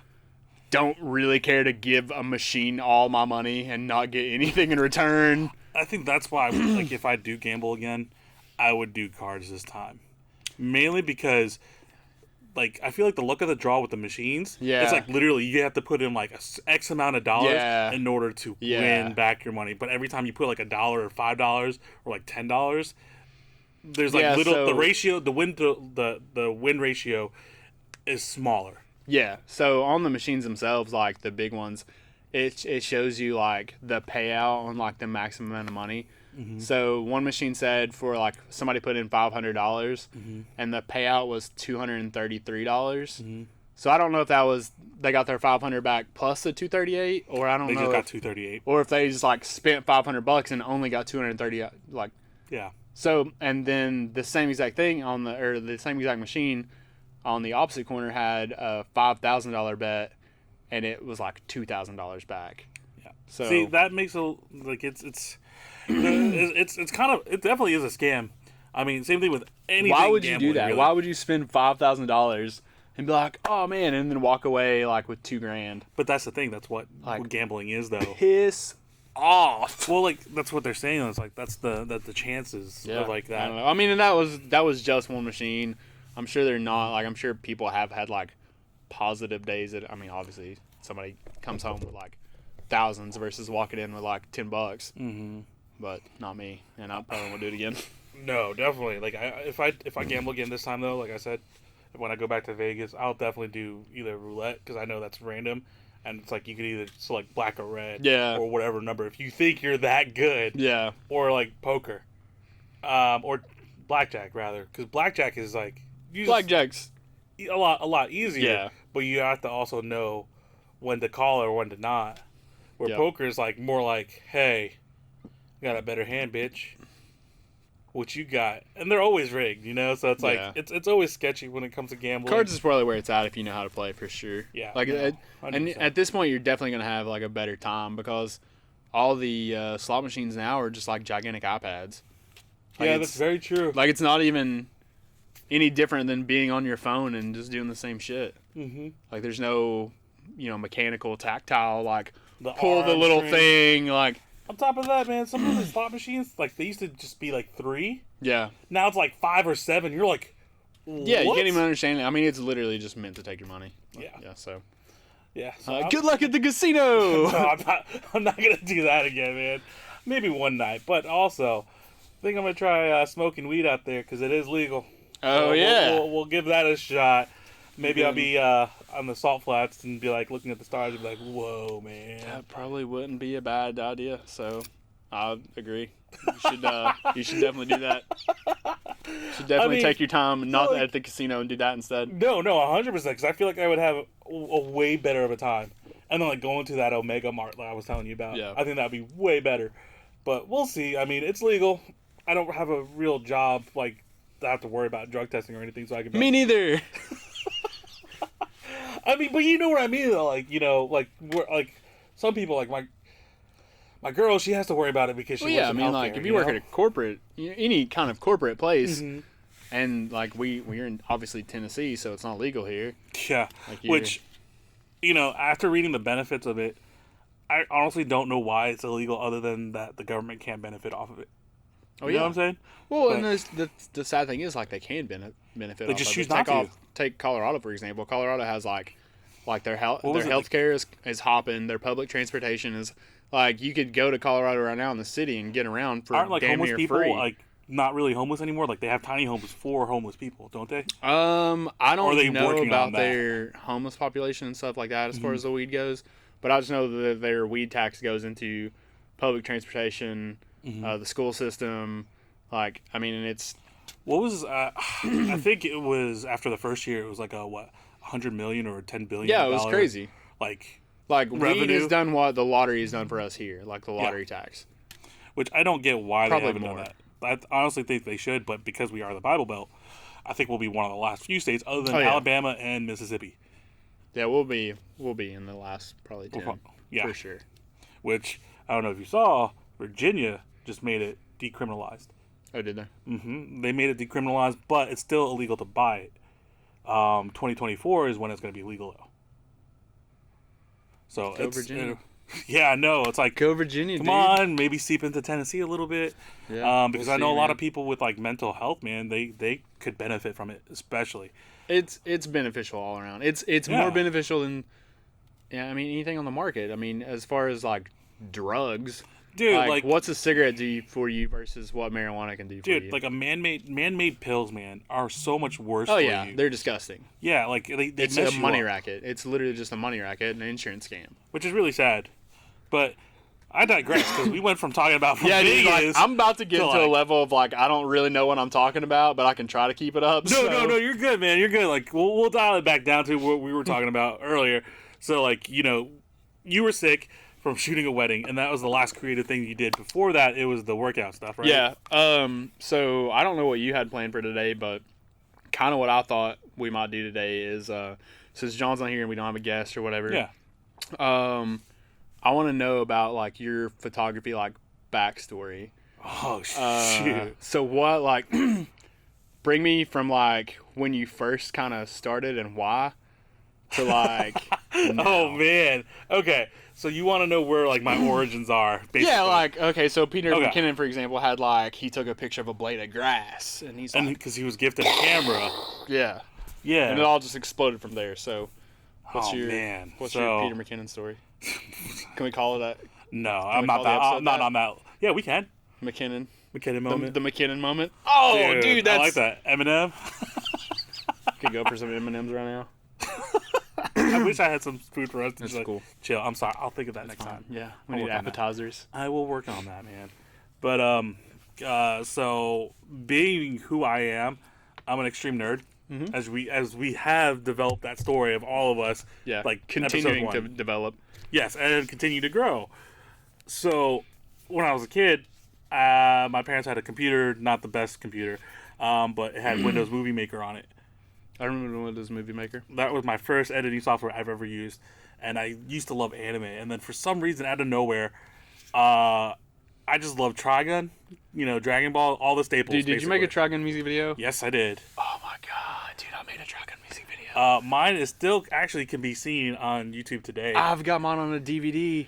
Don't really care to give a machine all my money and not get anything in return. I think that's why, like, if I do gamble again, I would do cards this time. Mainly because like I feel like the luck of the draw with the machines. Yeah. It's like literally you have to put in like X amount of dollars Yeah. in order to Yeah. win back your money. But every time you put like $1 or $5 or like $10, there's like the ratio, the win ratio is smaller. Yeah. So on the machines themselves, like the big ones, it shows you like the payout on like the maximum amount of money. Mm-hmm. So one machine said for like somebody put in $500 mm-hmm. and the payout was $233. Mm-hmm. So I don't know if that was they got their $500 back plus the $238, or I don't know. They just got $238, or if they just like spent $500 and only got $230. Like yeah. So and then the same exact thing on the same exact machine on the opposite corner had a $5,000 bet, and it was like $2,000 back. Yeah. So see, that makes it's kind of, it definitely is a scam. I mean, same thing with anything. Why would you do that? Really. Why would you spend $5,000 and be like, oh man, and then walk away like with $2,000? But that's the thing. That's what Like, gambling is, though. Piss off. Well, like that's what they're saying. It's like that's the chances of like that. I don't know. I mean, and that was just one machine. I'm sure they're not like. I'm sure people have had like positive days. I mean, obviously somebody comes home with like thousands versus walking in with like $10. Mm-hmm. But not me, and I probably won't do it again. No, definitely. Like if I gamble again this time though, like I said, when I go back to Vegas, I'll definitely do either roulette because I know that's random, and it's like you could either select black or red, Yeah. or whatever number if you think you're that good, Yeah. or like poker, or blackjack rather, because blackjack is like Blackjack's a lot easier. Yeah. But you have to also know when to call or when to not. Where Yep. poker is like more like, hey, got a better hand, bitch. What you got? And they're always rigged, you know. So it's like Yeah. it's always sketchy when it comes to gambling. Cards is probably where it's at if you know how to play for sure. Yeah. Like, no, and 100%. at this point, you're definitely gonna have like a better time because all the slot machines now are just like gigantic iPads. Like, yeah, that's very true. Like it's not even any different than being on your phone and just doing the same shit. Mm-hmm. Like there's no, mechanical, tactile, like The pull the arm little string. thing, like On top of that, man, some of the slot machines, like they used to just be like 3. yeah. Now it's like 5 or 7. You're like, Yeah, you what? can't even understand it. I mean, it's literally just meant to take your money. Yeah. Yeah, so. Yeah. So Good luck at the casino! No, I'm not gonna do that again, man. Maybe one night, but also, I think I'm gonna try smoking weed out there because it is legal. Oh, So yeah. we'll give that a shot. Maybe I'll be on the salt flats and be like looking at the stars and be like, "Whoa, man!" That probably wouldn't be a bad idea. So, I agree. You should definitely do that. You should definitely take your time, not like- at the casino, and do that instead. No, 100%. Because I feel like I would have a way better of a time, and then like going to that Omega Mart that I was telling you about. Yeah. I think that'd be way better. But we'll see. I mean, it's legal. I don't have a real job like I have to worry about drug testing or anything, so I can. Me neither. I mean, but you know what I mean, though. Like, like some people, like my girl, she has to worry about it because she Well, works yeah, I in mean, healthcare, like if you work at a corporate, any kind of corporate place, Mhm. and like we're in obviously Tennessee, so it's not legal here. Yeah, Like which, after reading the benefits of it, I honestly don't know why it's illegal, other than that the government can't benefit off of it. Oh You yeah, know what I'm saying? Well, But- and the sad thing is, like, they can benefit. They off just of choose it. not to. Take Colorado for example. Colorado has like their health What was it, healthcare is hopping. Their public transportation is like you could go to Colorado right now in the city and get around for Aren't like damn homeless near people free. like not really homeless anymore? Like they have tiny homes for homeless people, don't they? I Or are they don't know working about on that? their homeless population and stuff like that as far as the weed goes, but I just know that their weed tax goes into public transportation, the school system. Like, I mean, and it's What was I think it was after the first year. It was like $100 million or $10 billion. yeah, it was crazy. Like Like weed revenue. has done what the lottery has done for us here, like the lottery tax. which I don't get why Probably they haven't more. done that. I honestly think they should, but because we are the Bible Belt, I think we'll be one of the last few states, other than Oh, yeah. Alabama and Mississippi. Yeah, we'll be in the last probably 10 yeah. for sure. Which I don't know if you saw, Virginia just made it decriminalized. Oh, did they? They made it decriminalized, but it's still illegal to buy it. 2024 is when it's going to be legal, though. So Go it's Virginia. yeah, no, it's like Go Virginia, come dude. on, maybe seep into Tennessee a little bit. Yeah, Because we'll I know see, a lot man. of people with like mental health, man, they could benefit from it, especially. It's beneficial all around. It's more beneficial than anything on the market. I mean, as far as like drugs, dude, like what's a cigarette do for you versus what marijuana can do for you? Dude, like a man-made pills, man, are so much worse Oh for yeah, you. they're disgusting. Yeah, like they It's mess a you money up, racket. It's literally just a money racket and an insurance scam. which is really sad. But I digress because we went from talking about Dude, Vegas. I'm about to get to, into a like- level of like I don't really know what I'm talking about, but I can try to keep it up. No, you're good, man. You're good. Like we'll dial it back down to what we were talking about earlier. So like you were sick from shooting a wedding, and that was the last creative thing you did. Before that, it was the workout stuff, right? Yeah. So I don't know what you had planned for today, but kind of what I thought we might do today is since John's not here and we don't have a guest or whatever. Yeah. I want to know about like your photography like backstory. Oh shoot. So what like bring me from like when you first kind of started and why to like Oh man. Okay. So you want to know where like my origins are? Basically. yeah, like okay, so Peter Okay. McKinnon, for example, had like he took a picture of a blade of grass and he's like, because he was gifted a camera. yeah, Yeah. and it all just exploded from there. So what's Oh, your man. what's So- your Peter McKinnon story? Can we call it that? No, I'm we not call the that. episode I'm not that? on that. Yeah, we can. McKinnon, McKinnon moment. the McKinnon moment. Oh, dude, that's I like that. Eminem. Could go for some M&Ms right now. I wish I had some food for us to That's just, like, cool. chill. I'm sorry. I'll think of that next time. Yeah, we I'll need work on that. appetizers. I will work on that, man. But so being who I am, I'm an extreme nerd. Mm-hmm. As we have developed that story of all of us, Yeah, like continuing episode to one. develop. Yes, and continue to grow. So when I was a kid, my parents had a computer, not the best computer, but it had Windows Movie Maker on it. I remember Windows Movie Maker. That was my first editing software I've ever used, and I used to love anime. And then for some reason, out of nowhere, I just love Trigun, Dragon Ball, all the staples. Dude, did you make a basically. Trigun music video? Yes, I did. Oh my god, dude, I made a Trigun music video. Mine is still actually can be seen on YouTube today. I've got mine on a DVD.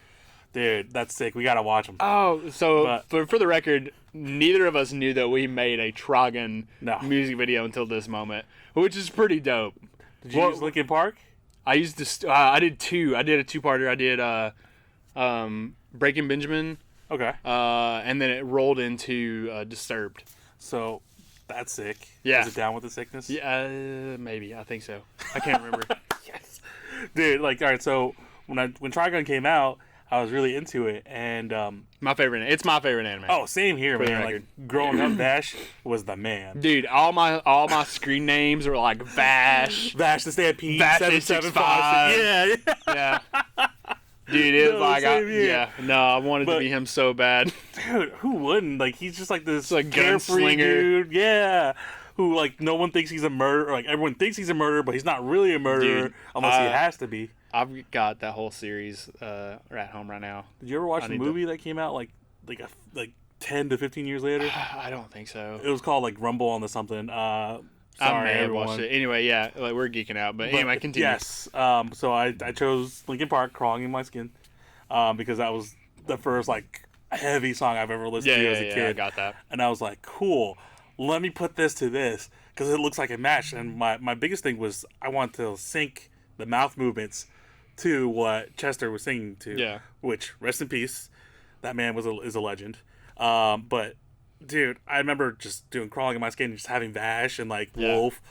Dude, that's sick. We gotta watch them. Oh, so But- for the record, neither of us knew that we made a Trigun No. music video until this moment, which is pretty dope. Did you use Linkin Park? I used to. I did two. I did a two-parter. I did Breaking Benjamin, Okay. and then it rolled into Disturbed. So that's sick. Yeah. Is it down with the sickness? Yeah, maybe. I think so. I can't remember. Yes. Dude, like, all right. So when Trigun came out, I was really into it, and My favorite. It's my favorite anime. oh, same here, For the man. record. Like growing up, Vash was the man. Dude, all my screen names were like Vash. Vash the Stampede, Vash 775. 865. Yeah. Yeah. Dude, it was No, like, same here. yeah. No, I wanted to But- be him so bad. Dude, who wouldn't? Like, he's just like this like carefree gunslinger. dude. Yeah. Who, like, no one thinks he's a murderer. Like, everyone thinks he's a murderer, but he's not really a murderer Dude, unless he has to be. I've got that whole series at home right now. Did you ever watch I the need to- movie that came out, like 10 to 15 years later? I don't think so. It was called, like, Rumble on the something. Sorry, I may have everyone. watched it. Anyway, yeah, like, we're geeking out. But But, anyway, continue. Yes. So I chose Linkin Park, Crawling in My Skin, because that was the first, like, heavy song I've ever listened to as a kid. I got that. And I was like, cool, let me put this to this because it looks like a match. And my biggest thing was I want to sync the mouth movements to what Chester was singing to. Yeah. Which, rest in peace, that man is a legend. But dude, I remember just doing Crawling in My Skin and just having Vash and like Yeah. Wolf.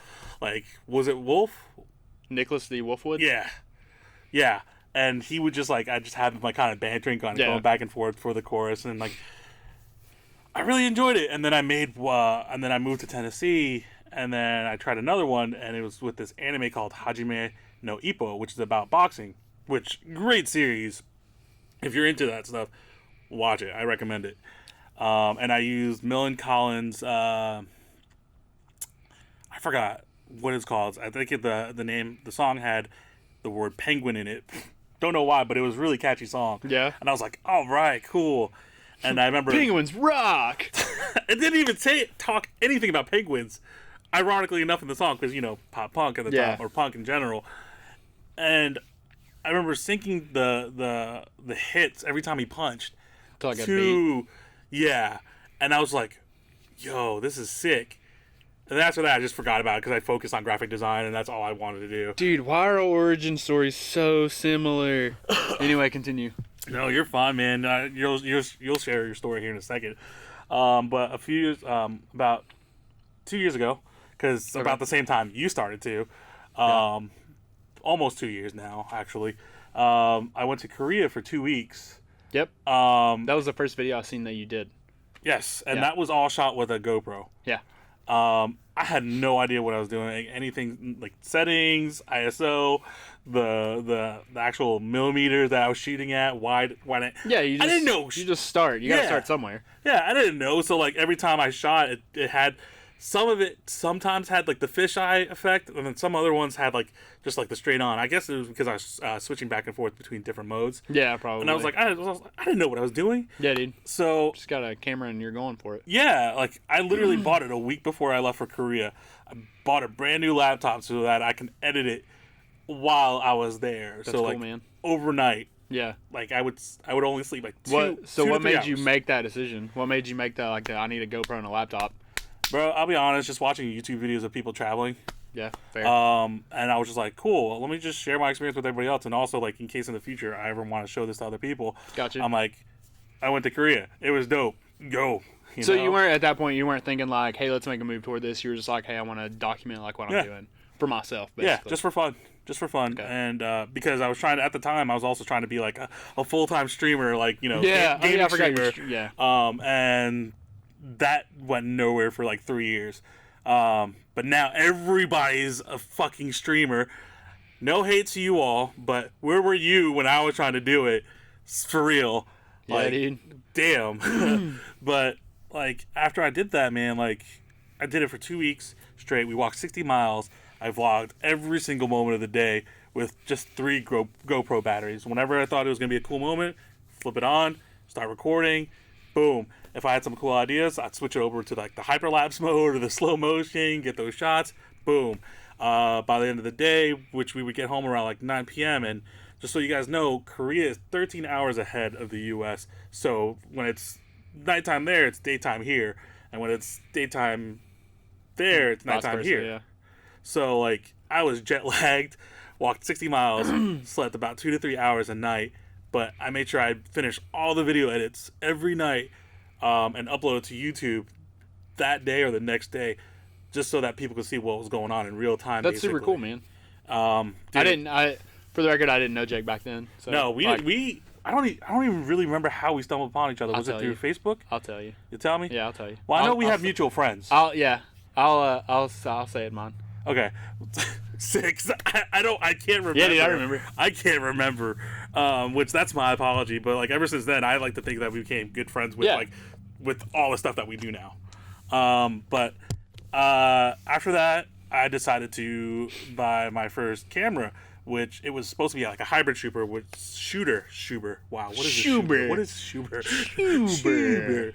Like, was it Wolf? Nicholas D. Wolfwood? Yeah. And he would just like, I just have him like kind of bantering, kind of Yeah. going back and forth for the chorus, and like, I really enjoyed it. And then I moved to Tennessee, and then I tried another one, and it was with this anime called Hajime no Ippo, which is about boxing. Which, great series. If you're into that stuff, watch it. I recommend it. And I used Millen Collins. I forgot what it's called. I think the song had the word penguin in it. Don't know why, but it was a really catchy song. Yeah. And I was like, all right, cool. And I remember Penguins rock! it didn't even talk anything about penguins, ironically enough, in the song, because pop punk at the Yeah. time, or punk in general. And I remember syncing the hits every time he punched To like a beat. to yeah, and I was like, yo, this is sick. And after that, I just forgot about it because I focused on graphic design, and that's all I wanted to do. Dude, why are our origin stories so similar? Anyway, continue. No, you're fine, man. You'll share your story here in a second. But a few years, about 2 years ago, because about the same time you started to, almost 2 years now, actually. I went to Korea for 2 weeks. Yep. That was the first video I seen that you did. Yes, and that was all shot with a GoPro. Yeah. I had no idea what I was doing. Anything like settings, ISO, the actual millimeters that I was shooting at, wide. Yeah, I didn't know. You just start. You gotta start somewhere. Yeah, I didn't know. So like every time I shot, it had some of it. Sometimes had like the fisheye effect, and then some other ones had like just like the straight on. I guess it was because I was switching back and forth between different modes. Yeah, probably. And I was like, I didn't know what I was doing. Yeah, dude. So just got a camera and you're going for it. Yeah, like I literally bought it a week before I left for Korea. I bought a brand new laptop so that I can edit it while I was there. That's so cool, like man. Overnight. Yeah. Like I would only sleep like two. What made 3 you hours. make that decision? What made you make that like that? I need a GoPro and a laptop. Bro, I'll be honest. Just watching YouTube videos of people traveling. Yeah, fair. And I was just like, cool. Let me just share my experience with everybody else, and also like in case in the future I ever want to show this to other people. Gotcha. I'm like, I went to Korea. It was dope. Go. So you weren't at that point. You weren't thinking like, hey, let's make a move toward this. You were just like, hey, I want to document like what I'm doing for myself. Basically. Yeah, just for fun. Just for fun. Okay. And because I was trying to, at the time, I was also trying to be like a full-time streamer, like, game I forgot streamer. And that went nowhere for like 3 years. But now everybody's a fucking streamer. No hate to you all, but where were you when I was trying to do it? For real. Yeah, like, dude. Damn. But like after I did that, man, like I did it for 2 weeks straight. We walked 60 miles. I vlogged every single moment of the day with just 3 GoPro batteries. Whenever I thought it was going to be a cool moment, flip it on, start recording, boom. If I had some cool ideas, I'd switch it over to like the hyperlapse mode or the slow motion, get those shots, boom. By the end of the day, which we would get home around like 9 p.m. And just so you guys know, Korea is 13 hours ahead of the U.S. So when it's nighttime there, it's daytime here. And when it's daytime there, it's nighttime here. Yeah. So, like, I was jet lagged, walked 60 miles, slept about 2 to 3 hours a night, but I made sure I finished all the video edits every night and upload it to YouTube that day or the next day, just so that people could see what was going on in real time. That's basically. super cool, man. Dude, For the record, I didn't know Jake back then. So, no, I don't even really remember how we stumbled upon each other. Was it through Facebook? I'll tell you. You tell me? Yeah, I'll tell you. Well, I know we have mutual friends. I'll say it, mine. Okay. 6. I can't remember. Yeah, dude, I remember. I can't remember. Which that's my apology. But like ever since then, I like to think that we became good friends with with all the stuff that we do now. But after that, I decided to buy my first camera, which it was supposed to be like a hybrid shooter with shooter. Wow, what is Schuber? What is Schuber? Schuber.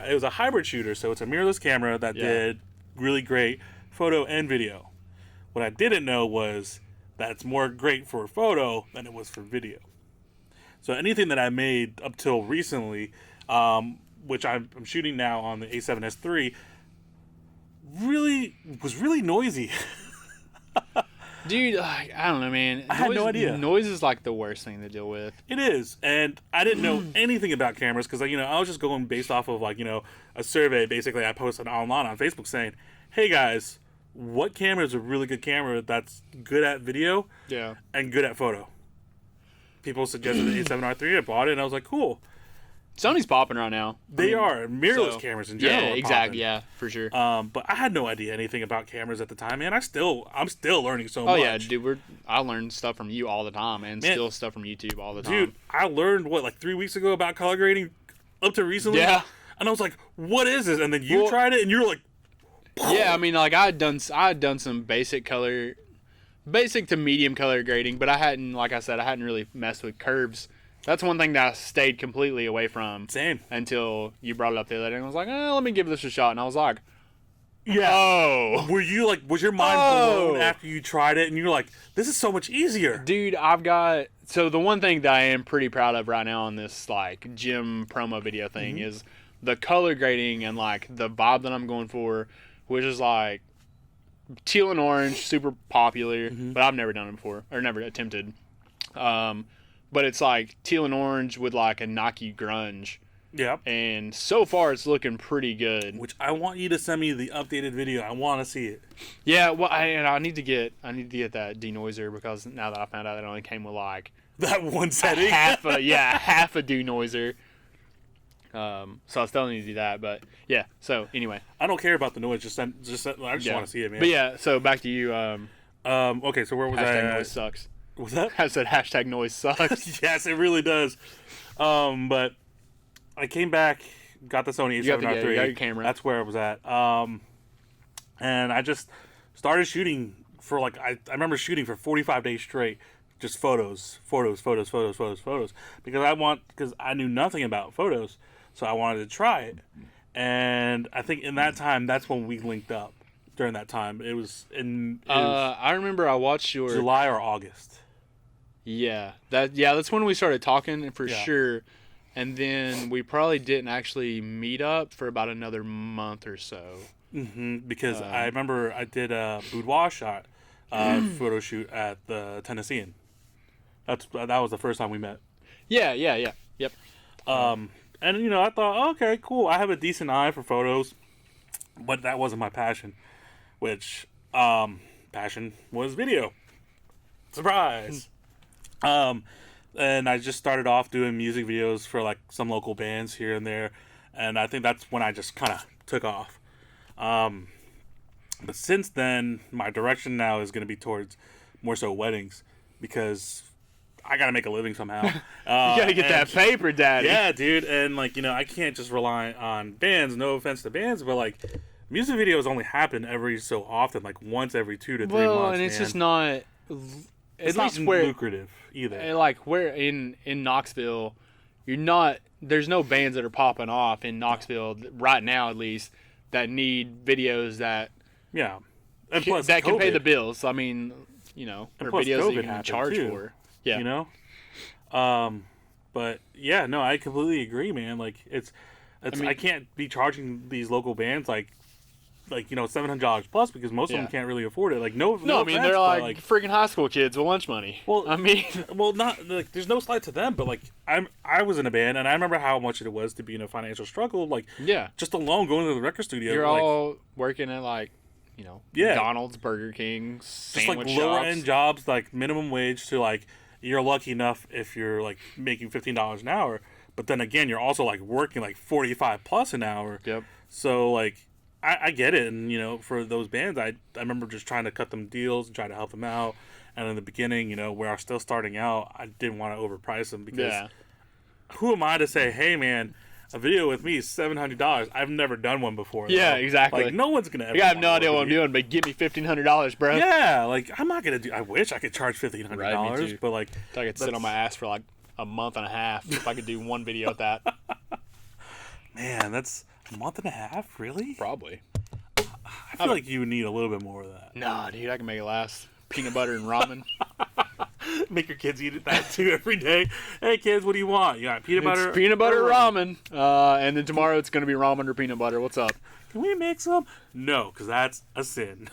It was a hybrid shooter, so it's a mirrorless camera that did really great photo and video. What I didn't know was that it's more great for photo than it was for video. So anything that I made up till recently, which I'm shooting now on the A7S III, was really noisy. Dude, I don't know, man. I had no idea. Noise is like the worst thing to deal with. It is, and I didn't know anything about cameras because I was just going based off of a survey. Basically, I posted online on Facebook saying, "Hey guys, what camera is a really good camera that's good at video and good at photo?" People suggested the A7R III. I bought it, and I was like, "Cool." Sony's popping right now. They are mirrorless cameras in general. Yeah, exactly. Yeah, for sure. But I had no idea anything about cameras at the time, man. I'm still learning so much. Oh yeah, dude. I learned stuff from you all the time, and still stuff from YouTube all the time. Dude, I learned 3 weeks ago about color grading, up to recently. Yeah. And I was like, "What is this?" And then you tried it, and you were like, "Yeah." I mean, like I had done some basic to medium color grading, but I hadn't really messed with curves. That's one thing that I stayed completely away from. Same. Until you brought it up the other day, and I was like, let me give this a shot. And I was like, yeah. Oh. Were you like, was your mind blown after you tried it, and you were like, this is so much easier? Dude, so the one thing that I am pretty proud of right now on this like gym promo video thing is the color grading and like the vibe that I'm going for which is like teal and orange, super popular, but I've never done it before or never attempted. But it's like teal and orange with like a Nike grunge. Yeah. And so far it's looking pretty good. Which I want you to send me the updated video. I want to see it. Yeah, well, I need to get that denoiser because now that I found out it only came with like that one setting, half a denoiser. So I was telling you to do that, but yeah. So anyway, I don't care about the noise. I just want to see it, man. But yeah, so back to you. Okay, so where was I? Hashtag noise sucks. What's that? I said hashtag noise sucks. Yes, it really does. But I came back, got the Sony A7R III. You got your camera. That's where I was at. And I just started shooting for like I remember shooting for 45 days straight, just photos, because I knew nothing about photos. So I wanted to try it, and I think in that time, that's when we linked up. During that time, it was I remember I watched your July or August. Yeah, that's when we started talking for sure, and then we probably didn't actually meet up for about another month or so. Because I remember I did a boudoir shot photo shoot at the Tennessean. That was the first time we met. Yeah. Yep. And, you know, I thought, okay, cool. I have a decent eye for photos, but that wasn't my passion, which, passion was video. Surprise! And I just started off doing music videos for, like, some local bands here and there, and I think that's when I just kind of took off. But since then, my direction now is going to be towards more so weddings, because I gotta make a living somehow. You gotta get that paper, daddy. Yeah, dude. And, like, you know, I can't just rely on bands. No offense to bands, but, like, music videos only happen every so often, like once every 2 to 3 months. Well, and it's just not. It's not lucrative either. Like where in Knoxville, there's no bands that are popping off in Knoxville right now, at least, that need videos that. Yeah. And plus, that can pay the bills. I mean, you know, or videos COVID that you can charge for. Yeah. You know? But yeah, no, I completely agree, man. Like I can't be charging these local bands like you know, $700 plus, because most of them can't really afford it. Like no, I mean, they're like freaking high school kids with lunch money. Well, I mean, not like there's no slight to them, but like I was in a band, and I remember how much it was to be in a financial struggle. Like just alone going to the record studio. You're all working at like, you know, McDonald's, Burger King, sandwich just like lower end jobs, like minimum wage, to like you're lucky enough if you're like making $15 an hour, but then again you're also like working like 45 plus an hour. Yep. So like I get it, and you know, for those bands, I remember just trying to cut them deals and try to help them out. And in the beginning, you know, where I was still starting out, I didn't want to overprice them, because who am I to say, hey man, a video with me is $700. I've never done one before. Yeah, exactly. Like no one's gonna. I have no idea what I'm doing, but give me $1,500, bro. Yeah, like I'm not gonna do. I wish I could charge $1,500, but like I could sit on my ass for like a month and a half if I could do one video at that. Man, that's a month and a half, really? Probably. I feel like you would need a little bit more of that. Nah, dude, I can make it last. Peanut butter and ramen. Make your kids eat that too every day. Hey kids, what do you want? You got peanut butter? It's peanut butter ramen. And then tomorrow it's gonna be ramen or peanut butter. What's up? Can we mix them? No, because that's a sin.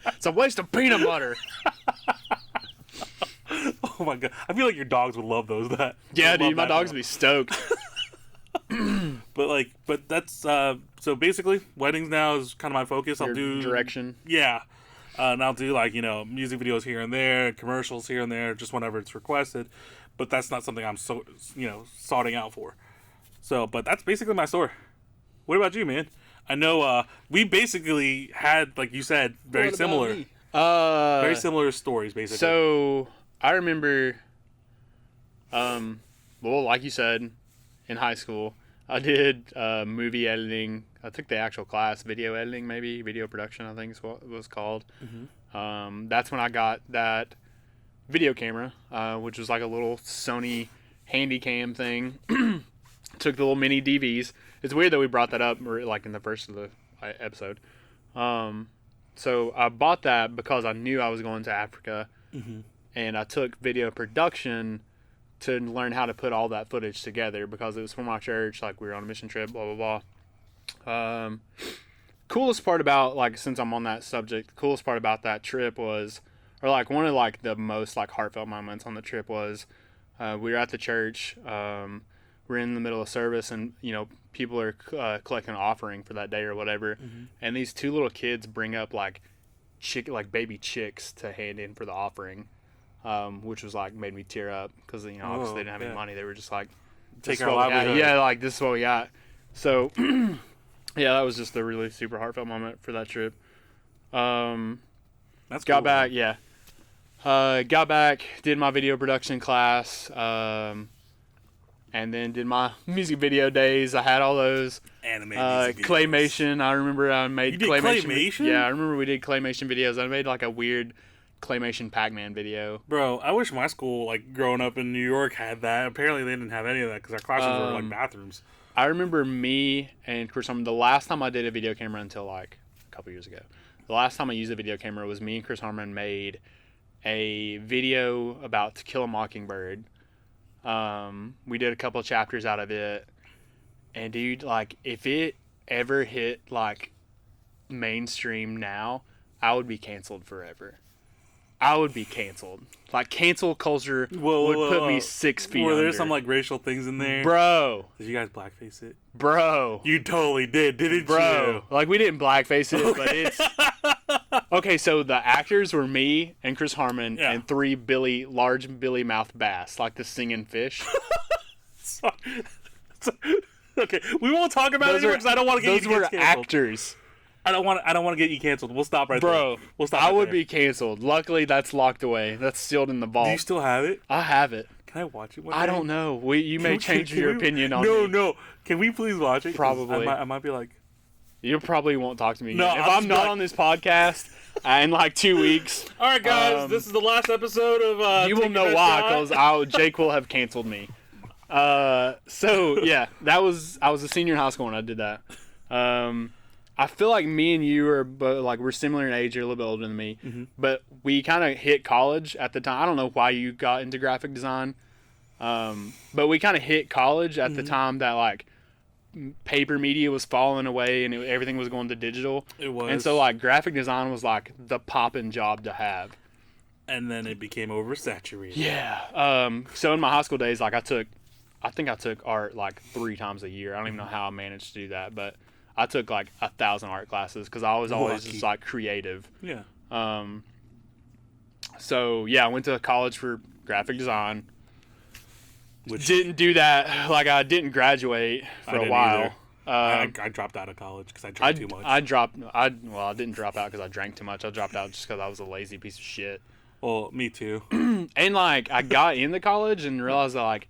It's a waste of peanut butter. Oh my god, I feel like your dogs would love those. Yeah, dude, my dogs would be stoked. But that's so basically weddings now is kind of my focus. I'll do direction. Yeah. And I'll do like, you know, music videos here and there, commercials here and there, just whenever it's requested. But that's not something I'm sorting out for. So, but that's basically my story. What about you, man? I know we basically had, like you said, very similar stories, basically. So I remember, well, like you said, in high school, I did movie editing. I took the actual class, video editing, maybe video production, I think is what it was called. Mm-hmm. That's when I got that video camera, which was like a little Sony Handycam thing. Took the little mini DVs. It's weird that we brought that up, like in the first of the episode. So I bought that because I knew I was going to Africa, and I took video production to learn how to put all that footage together, because it was for my church. Like, we were on a mission trip, blah blah blah. coolest part about, like, since I'm on that subject, the coolest part about that trip was, or like one of like the most like heartfelt moments on the trip was, we were at the church. We're in the middle of service, and people are collecting an offering for that day or whatever, and these two little kids bring up like baby chicks to hand in for the offering, which was like made me tear up because obviously they didn't have any money. They were just like, take our livelihood. Yeah, like this is what we got. So yeah, that was just a really super heartfelt moment for that trip. That's got cool, back, man. yeah. Got back, did my video production class, and then did my music video days. I had all those. Animated claymation. I remember I made claymation. Yeah, I remember we did claymation videos. I made like a weird claymation Pac-Man video. Bro, I wish my school, like growing up in New York, had that. Apparently, they didn't have any of that because our classrooms were like bathrooms. I remember me and Chris Harmon. The last time I did a video camera until like a couple years ago. The last time I used a video camera was me and Chris Harmon made a video about To Kill a Mockingbird. We did a couple of chapters out of it, and dude, like, if it ever hit like mainstream now, I would be canceled forever. I would be canceled. Like, cancel culture would put me 6 feet Were under. there some like racial things in there, Bro? Did you guys blackface it? Bro, You totally did, didn't bro, like, we didn't blackface it, but it's okay. So the actors were me and Chris Harmon and 3 large Billy mouth bass, like the singing fish. Okay, we won't talk about it because I don't want to get you canceled. Those were actors. I don't want to get you canceled. We'll stop right there. Bro, We'll stop. I would be canceled. Luckily, that's locked away. That's sealed in the vault. Do you still have it? I have it. Can I watch it? I don't know. You may change your opinion on me. No. Can we please watch it? Probably. I might be like. You probably won't talk to me again. No, if I'm not on this podcast in like 2 weeks. All right, guys. This is the last episode of. You will know why, because Jake will have canceled me. So yeah, I was a senior in high school when I did that. I feel like me and you we're similar in age. You're a little bit older than me, but we kind of hit college at the time. I don't know why you got into graphic design, but we kind of hit college at the time that like paper media was falling away and everything was going to digital. It was, and so like graphic design was like the poppin' job to have. And then it became oversaturated. Yeah. So in my high school days, like I think I took art like 3 times a year. I don't even know how I managed to do that, but I took like 1,000 art classes because I was always just like creative. Yeah. So yeah, I went to college for graphic design. Which didn't do that. Like I didn't graduate for a while. I dropped out of college because I drank too much. I didn't drop out because I drank too much. I dropped out just because I was a lazy piece of shit. Well, me too. And like I got into college and realized that like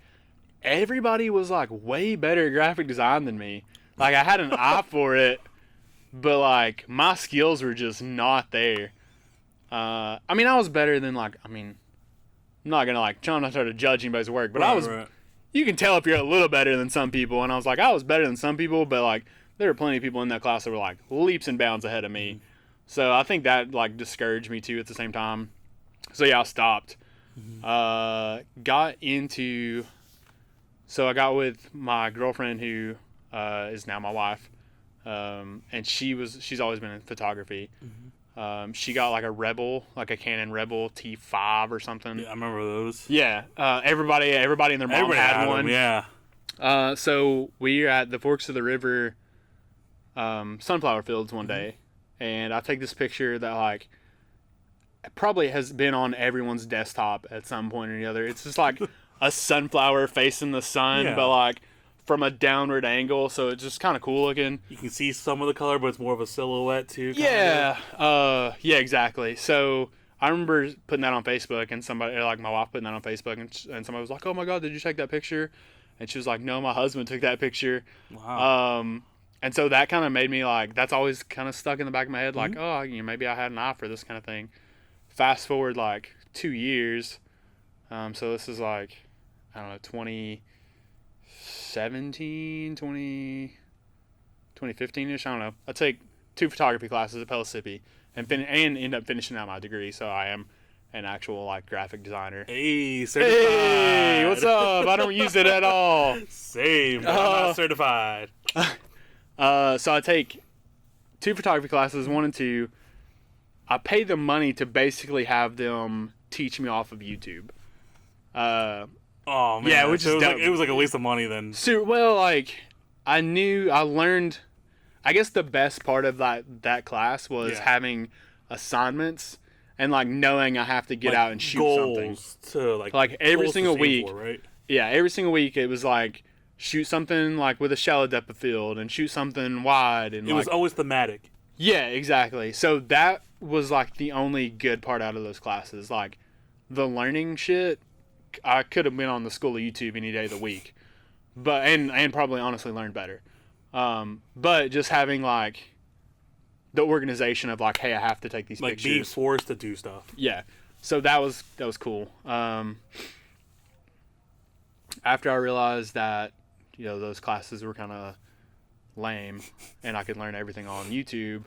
everybody was like way better at graphic design than me. Like I had an eye for it, but like my skills were just not there. I mean, I was better than I'm not gonna like try not to judge anybody's work, but Right. You can tell if you're a little better than some people. And I was like, I was better than some people, but like there were plenty of people in that class that were like leaps and bounds ahead of me. So I think that like discouraged me too at the same time. So yeah, I stopped. So I got with my girlfriend who is now my wife, and she's always been in photography. She got like a Canon Rebel T5 or something. Yeah, I remember those. Yeah, everybody and their mom had one. Yeah. So we were at the Forks of the River sunflower fields one day, and I take this picture that like probably has been on everyone's desktop at some point or the other. It's just like a sunflower facing the sun, but like from a downward angle, so it's just kind of cool looking. You can see some of the color, but it's more of a silhouette too. Yeah, yeah, exactly. So I remember putting that on Facebook, and somebody, like my wife, putting that on Facebook, and somebody was like, "Oh my God, did you take that picture?" And she was like, "No, my husband took that picture." Wow. And so that kind of made me like, that's always kind of stuck in the back of my head, like, oh, maybe I had an eye for this kind of thing. Fast forward like 2 years, so this is like, I don't know, 2015-ish, I don't know. I take 2 photography classes at Pellissippi and end up finishing out my degree, so I am an actual like graphic designer. Hey, certified. Hey, what's up? I don't use it at all. Same, but I'm not certified. So I take 2 photography classes, 1 and 2. I paid them money to basically have them teach me off of YouTube. Oh man, yeah, which so is it was like a waste of money then. So, well, like I learned. I guess the best part of that class was having assignments and like knowing I have to get out and shoot something. To like every goals single to aim week, for, right? Yeah, every single week it was like shoot something like with a shallow depth of field and shoot something wide, and it was always thematic. Yeah, exactly. So that was like the only good part out of those classes. Like the learning shit, I could have been on the school of YouTube any day of the week, but and probably honestly learned better. But just having like the organization of like, hey, I have to take these pictures. Like being forced to do stuff. Yeah. So that was cool. After I realized that, those classes were kind of lame and I could learn everything on YouTube.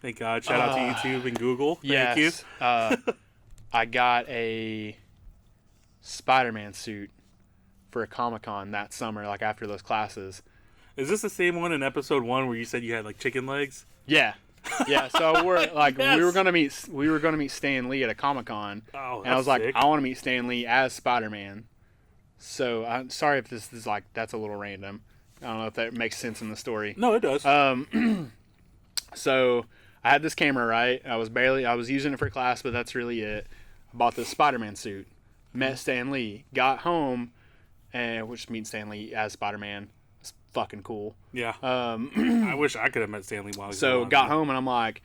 Thank God. Shout out to YouTube and Google. Thank you. I got a Spider-Man suit for a Comic-Con that summer, like after those classes. Is this the same one in episode 1 where you said you had like chicken legs? Yeah. Yeah, so we're like we were gonna meet Stan Lee at a Comic-Con, and I was like, sick. I want to meet Stan Lee as Spider-Man. So I'm sorry if this is like that's a little random. I don't know if that makes sense in the story. No, it does. So I had this camera, right? I was using it for class, but that's really it. I bought this Spider-Man suit, met Stan Lee, got home, and which means Stan Lee as Spider-Man. It's fucking cool. Yeah. I wish I could have met Stanley while he was So got home and I'm like,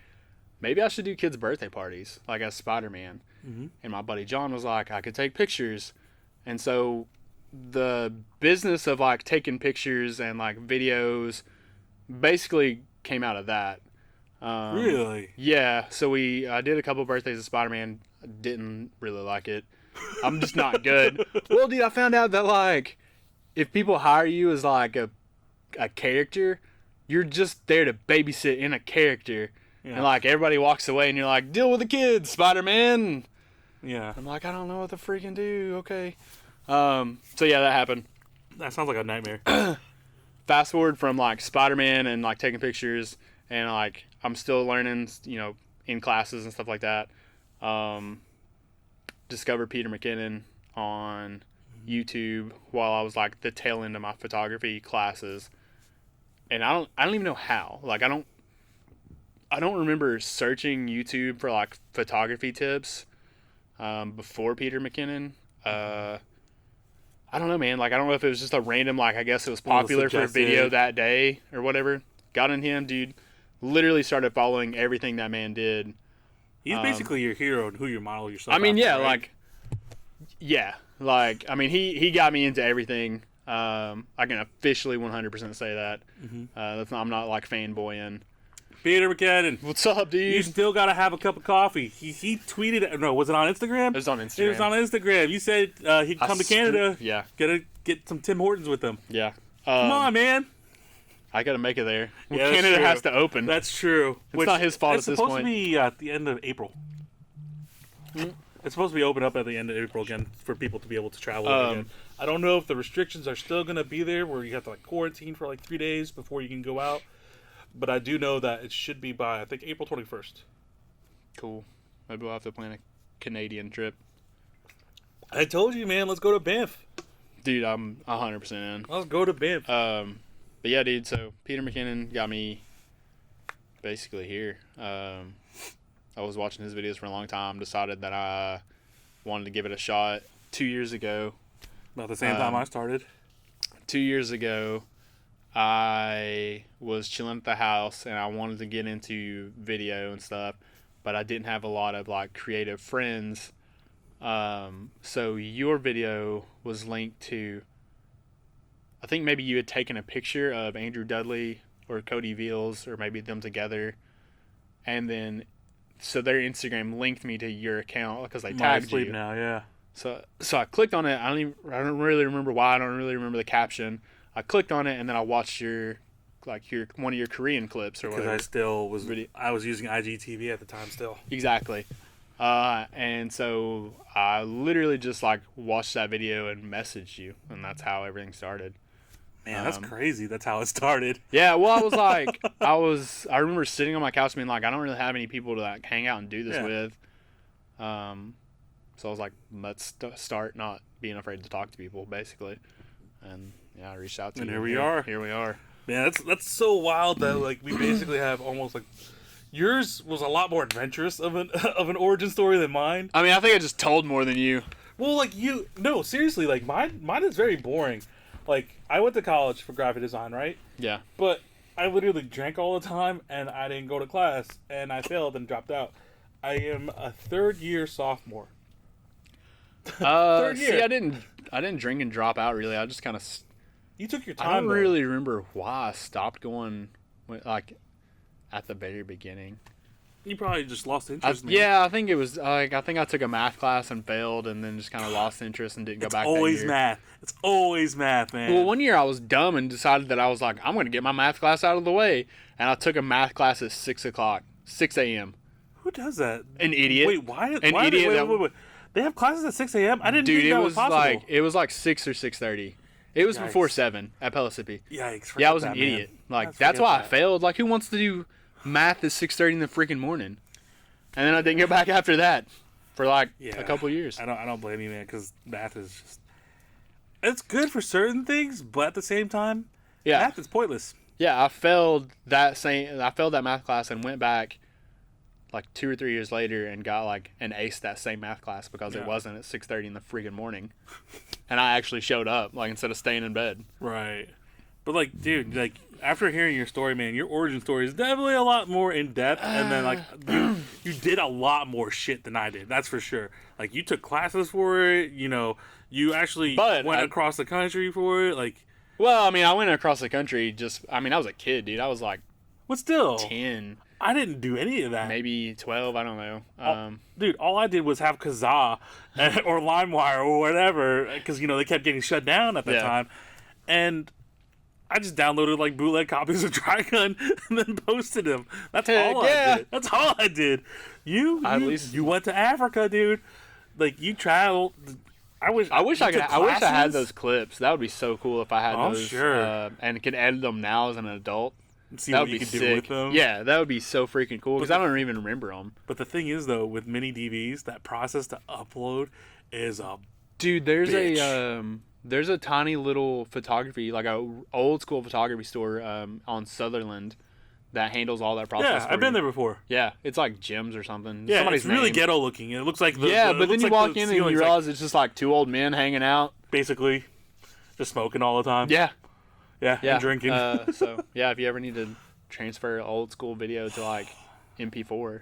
maybe I should do kids' birthday parties, like as Spider-Man. Mm-hmm. And my buddy John was like, I could take pictures. And so the business of like taking pictures and like videos basically came out of that. Really? Yeah. So I did a couple birthdays of Spider-Man. Didn't really like it. I'm just not good. Well, dude, I found out that like if people hire you as like a character, you're just there to babysit in a character. Yeah. And like everybody walks away and you're like, deal with the kids, Spider-Man. Yeah. I'm like, I don't know what to freaking do. Okay. So yeah, that happened. That sounds like a nightmare. Fast forward from like Spider-Man and like taking pictures and like I'm still learning, in classes and stuff like that. Discovered Peter McKinnon on YouTube while I was like the tail end of my photography classes. And I don't even know how. Like I don't remember searching YouTube for like photography tips before Peter McKinnon. I don't know, man. Like I don't know if it was just a random, like I guess it was popular for a video that day or whatever. Got in him, dude. Literally started following everything that man did. He's basically your hero and who you model yourself. I mean, after, yeah, right? I mean, he got me into everything. I can officially 100% say that. Mm-hmm. I'm not like fanboying. Peter McKinnon. What's up, dude? You still gotta have a cup of coffee. He tweeted. No, was it on Instagram? It was on Instagram. It was on Instagram. You said he'd come to Canada. Yeah. Get some Tim Hortons with him. Yeah. Come on, man. I gotta make it there. Well, Yeah, Canada has to open. That's true. It's not his fault at this point. It's supposed to be at the end of April. It's supposed to be open up at the end of April again for people to be able to travel again. I don't know if the restrictions are still going to be there where you have to like quarantine for like 3 days before you can go out. But I do know that it should be by, I think, April 21st. Cool. Maybe we'll have to plan a Canadian trip. I told you, man. Let's go to Banff. Dude, I'm 100% in. Let's go to Banff. But yeah, dude, so Peter McKinnon got me basically here. I was watching his videos for a long time, decided that I wanted to give it a shot 2 years ago. About the same time I started. 2 years ago, I was chilling at the house and I wanted to get into video and stuff, but I didn't have a lot of like creative friends. So your video was linked to, I think maybe you had taken a picture of Andrew Dudley or Cody Veals or maybe them together. And then, so their Instagram linked me to your account because they tagged you. Now, yeah. So I clicked on it. I don't really remember why. I don't really remember the caption. I clicked on it and then I watched your one of your Korean clips or whatever. Because I was using IGTV at the time still. Exactly. And so I literally just like watched that video and messaged you, and that's how everything started. Man, that's crazy. That's how it started. Yeah, well, I was like, I remember sitting on my couch being like, I don't really have any people to like hang out and do this with. So I was like, let's start not being afraid to talk to people, basically. And yeah, I reached out to you. And here we are. Here we are. Man, that's so wild that like we basically have almost like yours was a lot more adventurous of an origin story than mine. I mean, I think I just told more than you. Well, like no, seriously, like mine is very boring. Like, I went to college for graphic design, right? Yeah. But I literally drank all the time, and I didn't go to class, and I failed and dropped out. I am a third-year sophomore. Third year. See, I didn't drink and drop out, really. I just kind of... You took your time, I don't though. really remember why I stopped going, like, at the very beginning. You probably just lost interest. Yeah, I think it was, like, I think I took a math class and failed, and then just kind of lost interest and didn't go back that year. It's always math, man. Well, one year I was dumb and decided that I was like, I'm going to get my math class out of the way. And I took a math class at 6 a.m. Who does that? An idiot. Wait, why? An idiot. Wait. They have classes at 6 a.m.? I didn't think that was possible. It was like 6 or 6:30. It was before 7 at Pellissippi. Yikes. Yeah, I was an idiot. Like, that's why I failed. Like, who wants to do math at 6:30 in the freaking morning? And then I didn't go back after that for like a couple years. I don't blame you, man, because math is just... It's good for certain things, but at the same time, math is pointless. Yeah, I failed that math class and went back like 2 or 3 years later and got like an ace that same math class because it wasn't at 6:30 in the freaking morning. And I actually showed up, like, instead of staying in bed. Right. But like, dude, like, after hearing your story, man, your origin story is definitely a lot more in depth, and then like you did a lot more shit than I did. That's for sure. Like, you took classes for it, you know, you actually went across the country for it, like. Well, I mean, I went across the country I was a kid, dude. I was like, but still 10. I didn't do any of that. Maybe 12, I don't know. Dude, all I did was have Kazaa or LimeWire or whatever, because, you know, they kept getting shut down at that time, and I just downloaded like bootleg copies of Trigun and then posted them. That's all I did. That's all I did. You went to Africa, dude. Like, you traveled. I wish I had those clips. That would be so cool if I had those. Sure. And could edit them now as an adult. See what you could do with them. Yeah, that would be so freaking cool because I don't even remember them. But the thing is, though, with mini DVs, that process to upload is a dude. There's a tiny little photography, like a old school photography store on Sutherland that handles all that process. Yeah, I've been there before. Yeah, it's like Jim's or something. Yeah, somebody's it's really name. Ghetto looking. It looks like but then you walk in and you realize it's just like two old men hanging out, basically, just smoking all the time. Yeah, and drinking. So yeah, if you ever need to transfer old school video to like MP4,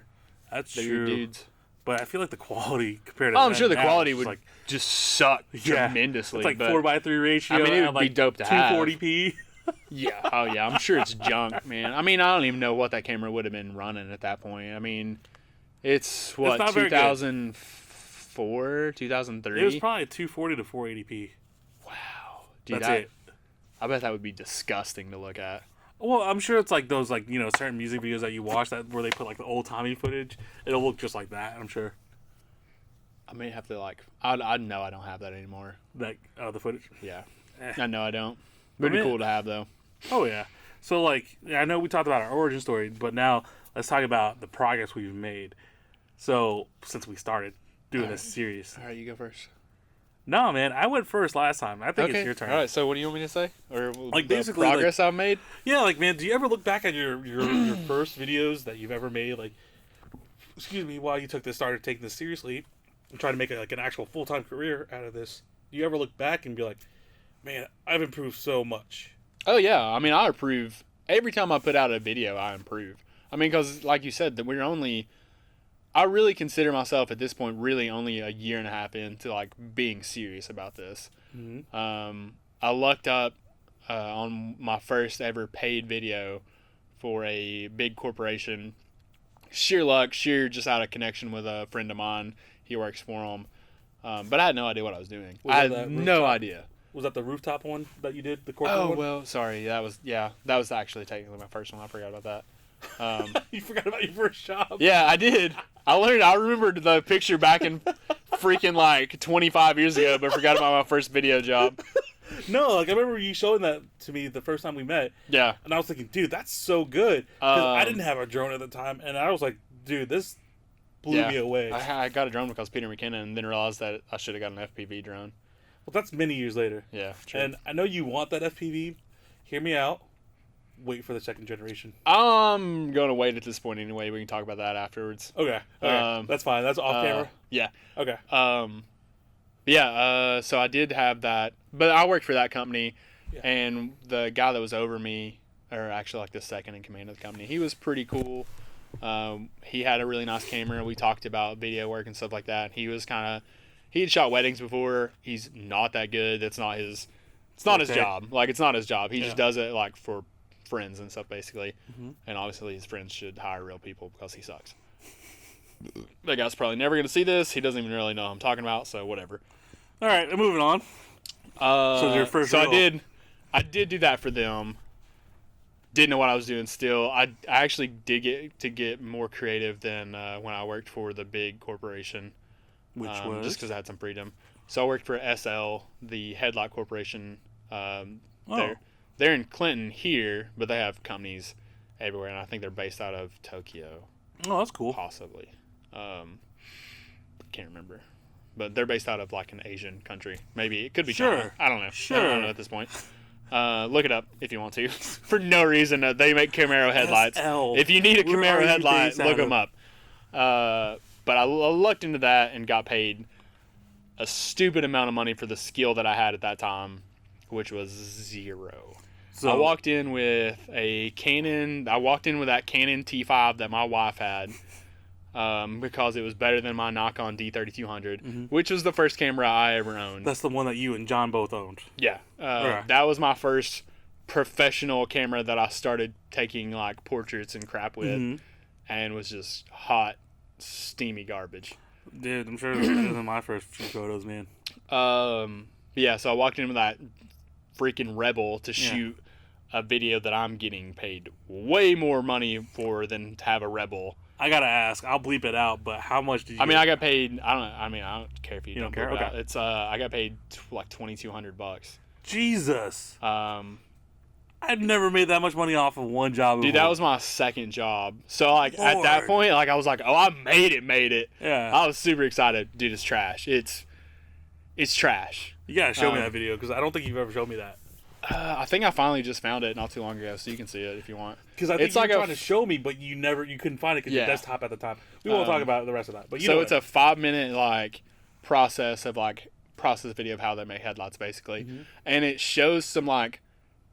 that's true. Your dudes. But I feel like the quality compared to I'm sure the quality would like just suck tremendously. It's like 4:3 ratio. I mean, it would be dope to have 240p. Yeah. Oh yeah. I'm sure it's junk, man. I mean, I don't even know what that camera would have been running at that point. I mean, it's 2004, 2003. It was probably 240 to 480p. Wow, dude, that's it. I bet that would be disgusting to look at. Well, I'm sure it's like those, like, you know, certain music videos that you watch that where they put like the old Tommy footage. It'll look just like that, I'm sure. I may have to like. I know I don't have that anymore. Like the footage. Yeah, I know I don't. Pretty cool to have though. Oh yeah. So like, I know we talked about our origin story, but now let's talk about the progress we've made. So since we started doing this series. All right, you go first. No, man, I went first last time. I think it's your turn. All right. So what do you want me to say? Or like basically progress I've made? Yeah, like, man, do you ever look back at your first videos that you've ever made? Like, excuse me, while you started taking this seriously and trying to make like an actual full-time career out of this. Do you ever look back and be like, man, I've improved so much? Oh yeah, I mean, I improve every time I put out a video. I improve. I mean, because like you said, that I really consider myself at this point really only a year and a half into like being serious about this. Mm-hmm. I lucked up on my first ever paid video for a big corporation. Sheer luck, just out of connection with a friend of mine. He works for them. But I had no idea what I was doing. I had no idea. Was that the rooftop one that you did? The corporate one? Oh, well, sorry. That was actually technically my first one. I forgot about that. You forgot about your first job? Yeah, I did. I remembered the picture back in freaking like 25 years ago, but forgot about my first video job. No, like I remember you showing that to me the first time we met. Yeah. And I was thinking, dude, that's so good. Because I didn't have a drone at the time, and I was like, dude, this blew me away. I got a drone because Peter McKinnon, and then realized that I should have got an FPV drone. Well, that's many years later. Yeah, true. And I know you want that FPV. Hear me out. Wait for the second generation. I'm going to wait at this point anyway. We can talk about that afterwards. Okay. That's fine. That's off camera? Yeah. Okay. So I did have that, but I worked for that company, and the guy that was over me, or actually like the second in command of the company, he was pretty cool. He had a really nice camera. We talked about video work and stuff like that. He had shot weddings before. He's not that good. It's not his job. Like, it's not his job. He just does it like for friends and stuff, basically. Mm-hmm. And obviously his friends should hire real people because he sucks. That guy's probably never going to see this. He doesn't even really know what I'm talking about, so whatever. All right, moving on. So your first role. I did do that for them. Didn't know what I was doing still. I actually did get more creative than when I worked for the big corporation. Which was? Just because I had some freedom. So I worked for SL, the headlight corporation. They're in Clinton here, but they have companies everywhere, and I think they're based out of Tokyo. Oh, that's cool. Possibly. Can't remember. But they're based out of like an Asian country. Maybe it could be China. I don't know. Sure. I don't know at this point. Look it up if you want to. For no reason, they make Camaro headlights. SL. If you need a Camaro headlight, look them up. But I looked into that and got paid a stupid amount of money for the skill that I had at that time, which was zero. So I walked in with that Canon T5 that my wife had, because it was better than my Nikon D3200, which was the first camera I ever owned. That's the one that you and John both owned. Yeah. That was my first professional camera that I started taking like portraits and crap with, and was just hot, steamy garbage. Dude, I'm sure it was better than my first few photos, man. Yeah, so I walked in with that freaking Rebel to shoot a video that I'm getting paid way more money for than to have a Rebel. I gotta ask. I'll bleep it out. But how much did you? I don't care if you don't care. Okay. It. It's I got paid like $2,200. Jesus. I've never made that much money off of one job before. Dude, that was my second job. So like at that point, like I was like, oh, I made it. Yeah. I was super excited. Dude, it's trash. It's trash. You gotta show me that video because I don't think you've ever showed me that. I think I finally just found it not too long ago, so you can see it if you want. Because I think you were trying to show me, but you couldn't find it because your desktop at the time. We won't talk about the rest of that. But it's a 5-minute like process video of how they make headlights, basically, and it shows some like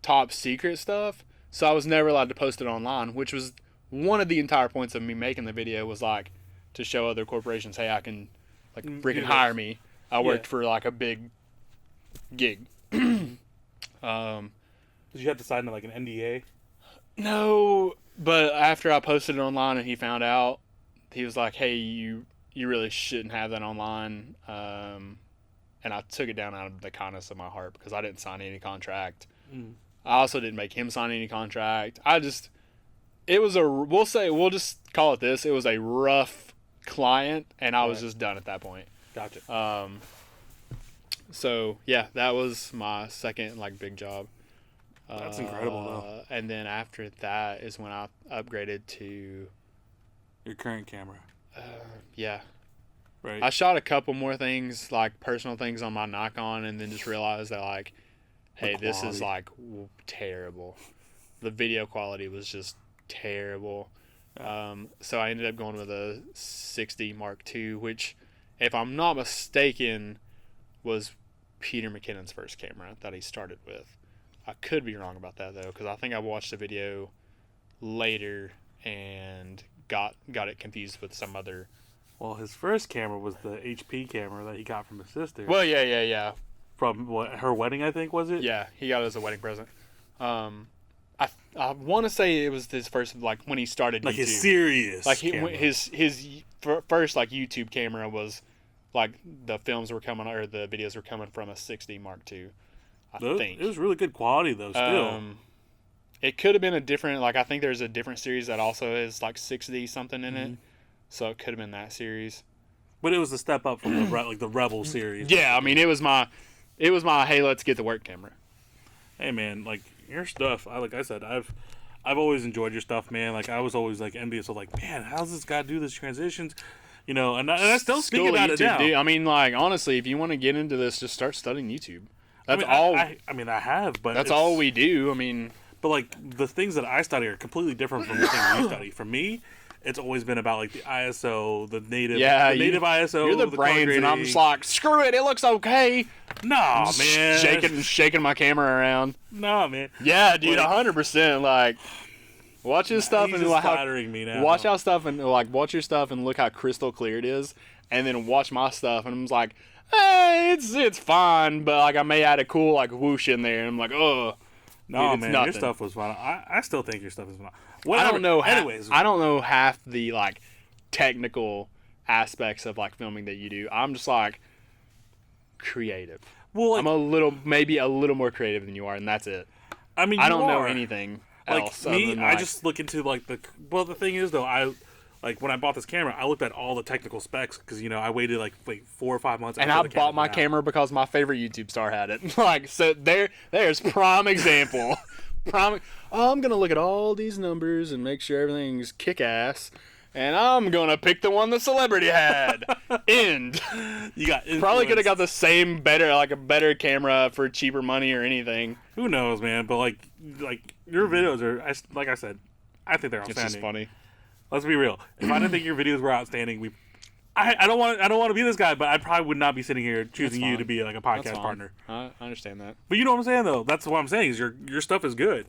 top secret stuff. So I was never allowed to post it online, which was one of the entire points of me making the video, was like to show other corporations, hey, I can like freaking hire me. I worked for like a big gig. Did you have to sign like an NDA? No, but after I posted it online and he found out, he was like, hey, you really shouldn't have that online. And I took it down out of the kindness of my heart because I didn't sign any contract. I also didn't make him sign any contract. We'll just call it this. It was a rough client, and I was just done at that point. Gotcha. So yeah, that was my second like big job. That's incredible, though. And then after that is when I upgraded to your current camera. Yeah. Right. I shot a couple more things, like personal things, on my Nikon, and then just realized that like, hey, this is like terrible. The video quality was just terrible. So I ended up going with a 60 Mark II, which, if I'm not mistaken, was Peter McKinnon's first camera that he started with. I could be wrong about that though, because I think I watched the video later and got it confused with some other. Well, his first camera was the HP camera that he got from his sister. Well, yeah. From her wedding, I think, was it? Yeah, he got it as a wedding present. I want to say it was his first, like when he started like YouTube. His serious like camera. his first like YouTube camera was like the films were coming, or the videos were coming from a 60 Mark II. I think it was really good quality though. Still, it could have been a different. Like I think there's a different series that also has like 60 something in it, so it could have been that series. But it was a step up from the Rebel series. Yeah, I mean it was my It was my, hey, let's get to work camera. Hey man, like your stuff. Like I said, I've always enjoyed your stuff, man. Like I was always like envious of like, man, how's this guy do this transitions? You know, and I still speak about YouTube, it now. Dude. I mean, like honestly, if you want to get into this, just start studying YouTube. That's I mean, I have, but that's all we do. I mean, but like the things that I study are completely different from the things you study. For me, it's always been about like the ISO, the native ISO. You're the brains, and I'm just like, screw it, it looks okay. Nah, man, shaking my camera around. Nah, man. Yeah, dude, 100%. Like, watch his stuff and like flattering me now. Watch our stuff and like watch your stuff and look how crystal clear it is, and then watch my stuff and I'm just like, hey, it's fine, but like I may add a cool like whoosh in there, and I'm like, oh. No, dude, man, nothing. your stuff was fun. I still think your stuff is fun. I don't know. Anyways, I don't know half the like technical aspects of like filming that you do. I'm just like creative. Well, like, I'm maybe a little more creative than you are, and that's it. I mean, I don't know anything like else. Me, I just look into like the thing is though, I like when I bought this camera, I looked at all the technical specs because you know I waited like 4 or 5 months. And I bought my camera because my favorite YouTube star had it. Like, so there's prime example. I'm gonna look at all these numbers and make sure everything's kick-ass, and I'm gonna pick the one the celebrity had. End. You got probably could have got the same a better camera for cheaper money or anything. Who knows, man? But like your videos are, like I said, I think they're outstanding. It's just funny. Let's be real. If I didn't think your videos were outstanding, I don't want to be this guy, but I probably would not be sitting here choosing you to be like a podcast partner. I understand that. But you know what I'm saying, though. That's what I'm saying is your stuff is good.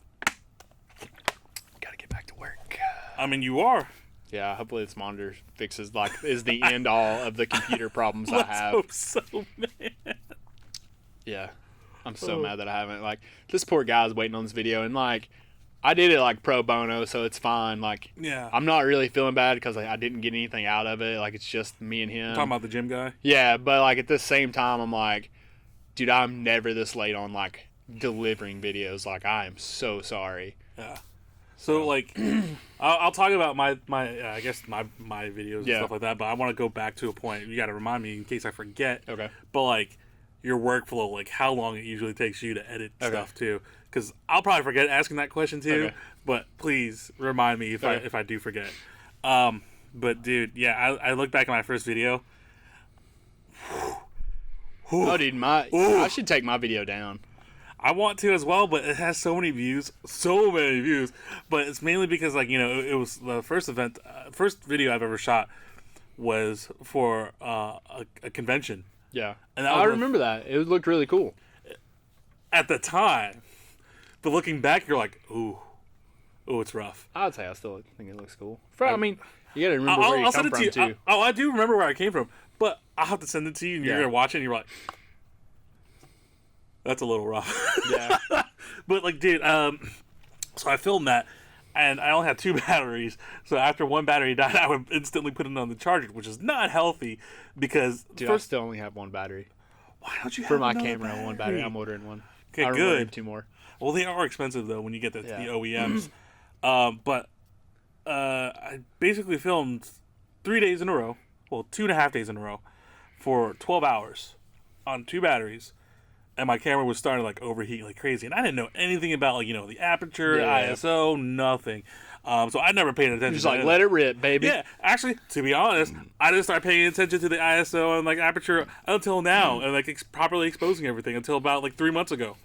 Gotta get back to work. I mean, you are. Yeah, hopefully this monitor is the end all of the computer problems I have. Hope so, man. Yeah, I'm so mad that I haven't. Like, this poor guy's waiting on this video, and like, I did it like pro bono, so it's fine. Like, yeah, I'm not really feeling bad because I didn't get anything out of it. Like, it's just me and him. Talking about the gym guy. Yeah, but like at the same time, I'm like, dude, I'm never this late on like delivering videos. Like, I am so sorry. Yeah. So like, I'll talk about my I guess my videos and stuff like that. But I want to go back to a point. You got to remind me in case I forget. Okay. But like, your workflow, like how long it usually takes you to edit stuff too. Because I'll probably forget asking that question too, but please remind me if I do forget. But dude, yeah, I look back at my first video. Oh, dude, I should take my video down. I want to as well, but it has so many views. But it's mainly because like it was the first video I've ever shot was for a convention. Yeah, and I remember that. It looked really cool at the time. But looking back, you're like, ooh, it's rough. I'd say I still think it looks cool. I mean, you gotta remember where you come from, too. I do remember where I came from, but I'll have to send it to you, and you're gonna watch it, and you're like, that's a little rough. Yeah. But, like, dude, so I filmed that, and I only had 2 batteries, so after one battery died, I would instantly put it on the charger, which is not healthy, because... Dude, I still only have 1 battery. Why don't you have for my another camera, battery? 1 battery. I'm ordering 1. Okay, I good. 2 more. Well, they are expensive, though, when you get the OEMs. But I basically filmed 3 days in a row, well, 2.5 days in a row, for 12 hours on 2 batteries, and my camera was starting to, like, overheat like crazy. And I didn't know anything about, like, the aperture, ISO, nothing. So I never paid attention to it. Let it rip, baby. Yeah, actually, to be honest, I didn't start paying attention to the ISO and, like, aperture until now, and, like, properly exposing everything until about, like, 3 months ago.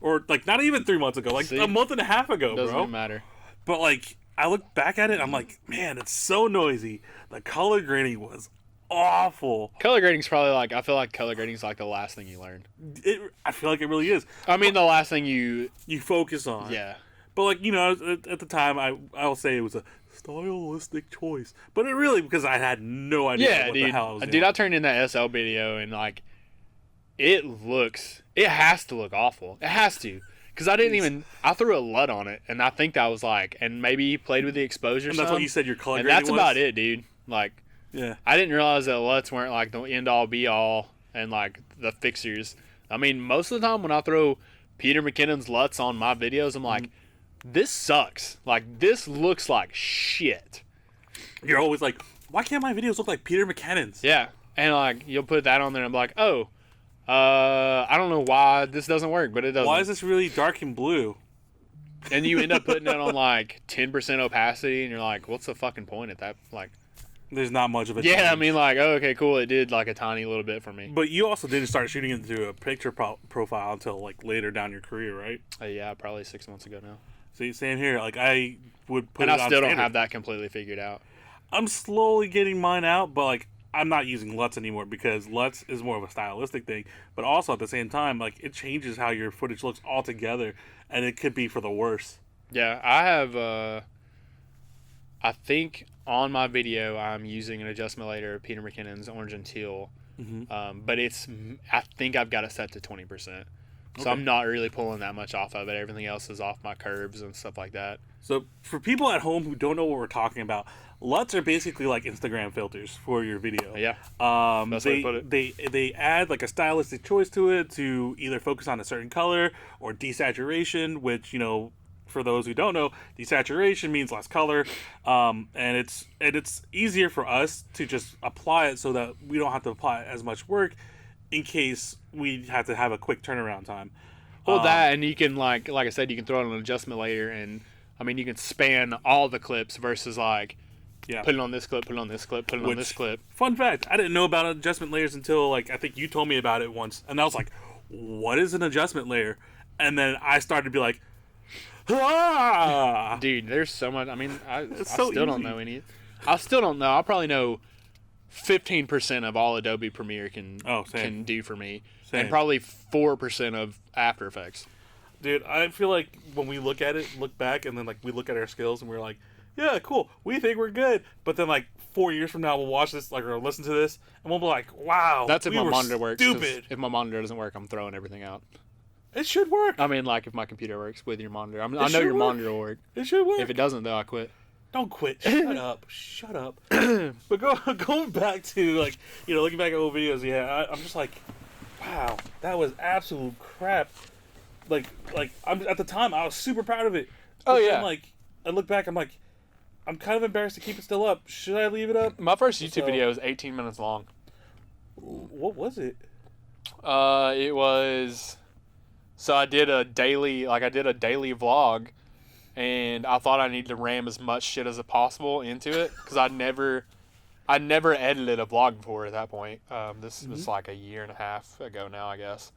Or, like, not even 3 months ago, like, a month and a half ago, Doesn't even matter. But, like, I look back at it, I'm like, man, it's so noisy. The color grading was awful. Color grading's probably, like, I feel like color grading's, like, the last thing you learn. I feel like it really is. I mean, the last thing you focus on. Yeah. But, like, at the time, I'll say it was a stylistic choice. But it really, because I had no idea what the hell I was doing. Dude, I turned in that SL video, and, like, it has to look awful. It has to. Because I threw a LUT on it, and I think that was like, and maybe played with the exposure. And that's what you said your color and grading that's was? about it, dude. Like, yeah, I didn't realize that LUTs weren't like the end all be all and like the fixers. I mean, most of the time when I throw Peter McKinnon's LUTs on my videos, I'm like, this sucks. Like, this looks like shit. You're always like, why can't my videos look like Peter McKinnon's? Yeah, and like you'll put that on there, and I'm like, oh. I don't know why this doesn't work, but it doesn't. Why is this really dark and blue? And you end up putting it on like 10% opacity, and you're like, what's the fucking point at that? Like, There's not much of a yeah, change. I mean, like, oh, okay, cool. It did like a tiny little bit for me. But you also didn't start shooting into a picture profile until like later down your career, right? Yeah, probably 6 months ago now. See, same here. Like I would put And it I on still don't standard. have that completely figured out. I'm slowly getting mine out, but like I'm not using Luts anymore because Luts is more of a stylistic thing. But also at the same time, like it changes how your footage looks altogether, and it could be for the worse. Yeah, I have. I think on my video I'm using an adjustment layer of Peter McKinnon's Orange and Teal, but I think I've got it set to 20%. So Okay. I'm not really pulling that much off of it. Everything else is off my curves and stuff like that. So for people at home who don't know what we're talking about, Luts are basically like Instagram filters for your video. Yeah. That's They, way to put it. they add like a stylistic choice to it to either focus on a certain color or desaturation, which, you know, for those who don't know, desaturation means less color, and it's easier for us to just apply it so that we don't have to apply as much work in case we have to have a quick turnaround time. Well, that, and you can, like I said, you can throw it on an adjustment layer, and I mean, you can span all the clips versus like, Yeah. put it on this clip, put it on this clip, put it on this clip. Fun fact, I didn't know about adjustment layers until like I think you told me about it once, and I was like, "What is an adjustment layer?" And then I started to be like, "Ah!" Dude, there's so much. I mean, I so still don't easy. know any. I still don't know. I probably know 15% of all Adobe Premiere can same. do for me, Same. and probably 4% of After Effects. Dude, I feel like when we look at it, look back, and then like we look at our skills, and we're like, "Yeah, cool. We think we're good." But then like 4 years from now, we'll watch this like or listen to this, and we'll be like, "Wow, That's if we my were monitor works. 'Cause Stupid. if my monitor doesn't work, I'm throwing everything out. It should work. I mean, like if my computer works with your monitor, I know should your work. monitor will work. It should work. If it doesn't, though, I quit. Don't quit. Shut up. Shut up. But going back to, like, you know, looking back at old videos, yeah, I'm just like, wow, that was absolute crap. Like I'm at the time, I was super proud of it. Oh, But yeah. then, like, I look back, I'm like, I'm kind of embarrassed to keep it still up. Should I leave it up? My first YouTube So- video is 18 minutes long. What was it? It was. So I did a daily vlog, and I thought I needed to ram as much shit as possible into it because I never edited a vlog before at that point. This was like a year and a half ago now, I guess.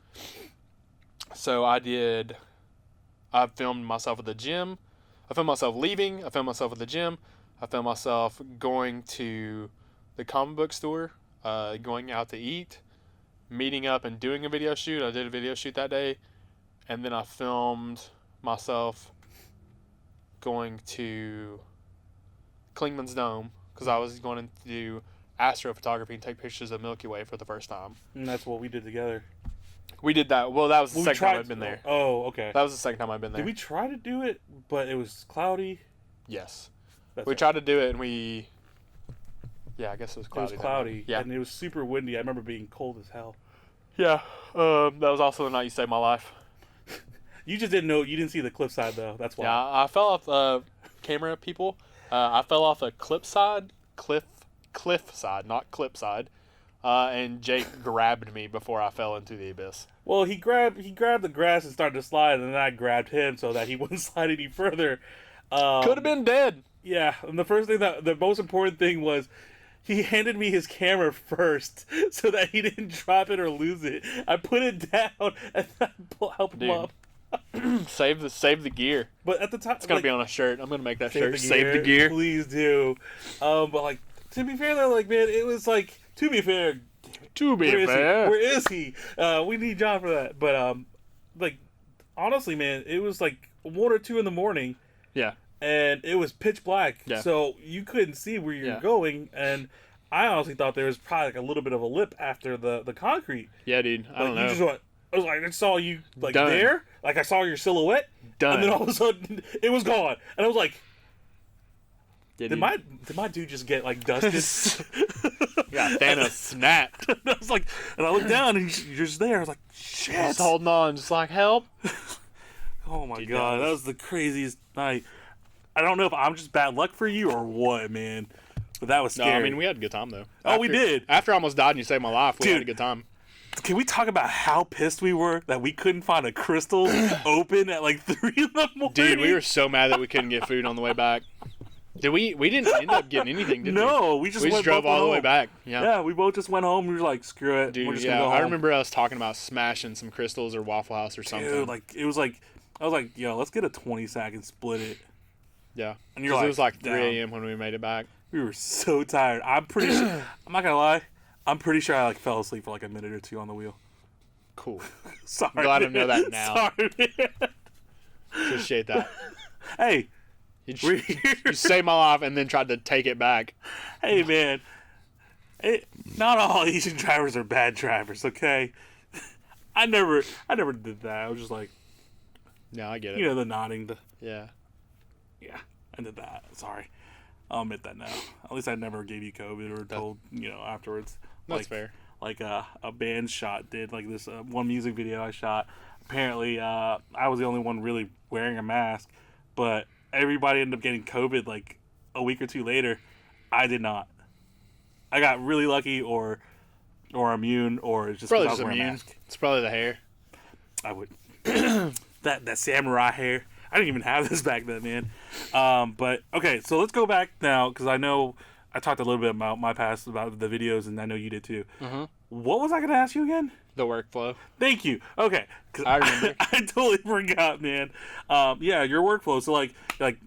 So I filmed myself at the gym. I filmed myself leaving. I filmed myself at the gym. I filmed myself going to the comic book store, going out to eat, meeting up and doing a video shoot. I did a video shoot that day. And then I filmed myself going to Klingman's Dome because I was going to do astrophotography and take pictures of Milky Way for the first time. And that's what we did together. We did that. Well, that was the We second time tried- I've been there. Oh, okay. That was the second time I've been there. Did we try to do it, but it was cloudy? Yes. That's We right. tried to do it, and we... Yeah, I guess it was It cloudy. was cloudy. Yeah. And it was super windy. I remember being cold as hell. Yeah. That was also the night you saved my life. You just didn't know. You didn't see the cliff side, though. That's why. Yeah, I fell off camera, people. I fell off a cliff side, not clip side. And Jake grabbed me before I fell into the abyss. Well, he grabbed the grass and started to slide, and then I grabbed him so that he wouldn't slide any further. Could have been dead. Yeah, and the most important thing was he handed me his camera first so that he didn't drop it or lose it. I put it down and I helped him Dude. up. Save the gear. But at the time, It's gonna be on a shirt. I'm gonna make that shirt. Save the gear. Please do. But like, to be fair though, like, man, it was like, to be fair. To be Where is fair. he? Where is he? We need John for that. But like, honestly, man, it was like 1 or 2 in the morning, Yeah. and it was pitch black, Yeah. so you couldn't see where you were Yeah. going. And I honestly thought there was probably like a little bit of a lip after the concrete. Yeah, dude. I don't You know. just went. I was like, I saw you like Done. there, like I saw your silhouette, Done. and then all of a sudden it was gone, and I was like, Yeah, did my dude just get like dusted? Yeah, Thanos snapped. And I was like, and I looked down and you're just there. I was like, shit. Just holding on, just like help. Oh my Dude, god, that was the craziest night. I don't know if I'm just bad luck for you or what, man. But that was No, scary. I mean we had a good time though. Oh, we did. After I almost died and you saved my life, we had a Dude. good time. Can we talk about how pissed we were that we couldn't find a Crystal open at like 3 in the morning? Dude, we were so mad that we couldn't get food on the way back. Did we? We didn't end up getting anything, did we? No, we just drove all the way back. Yeah, we both just went home. We were like, screw it. Dude, we're just gonna go home. I remember us talking about smashing some Crystals or Waffle House or something. Dude, like it was like I was like, yo, let's get a 20-sack and split it. Yeah, and you're like, it was like 3 down. a.m. when we made it back. We were so tired. I'm pretty sure. I'm not gonna lie. I'm pretty sure I like fell asleep for like a minute or two on the wheel. Cool. Sorry. I'm glad I know that now. Sorry, man. Appreciate that. Hey, you saved my life and then tried to take it back. Hey, man. Not all Asian drivers are bad drivers, okay? I never did that. I was just like, no, I get it. you know, the nodding. Yeah, I did that. Sorry. I'll admit that now. At least I never gave you COVID or told, you know, afterwards. That's fair. Like a band shot did, like this one music video I shot. Apparently, I was the only one really wearing a mask, but everybody ended up getting COVID like a week or two later. I did not. I got really lucky, or immune, or it's just probably because I just was wearing a immune. mask. It's probably the hair. I would. that samurai hair. I didn't even have this back then, man. But okay, so let's go back now because I know I talked a little bit about my past about the videos, and I know you did too. Mm-hmm. What was I going to ask you again? The workflow. Thank you. Okay, cause I remember. I totally forgot, man. Yeah, your workflow. So like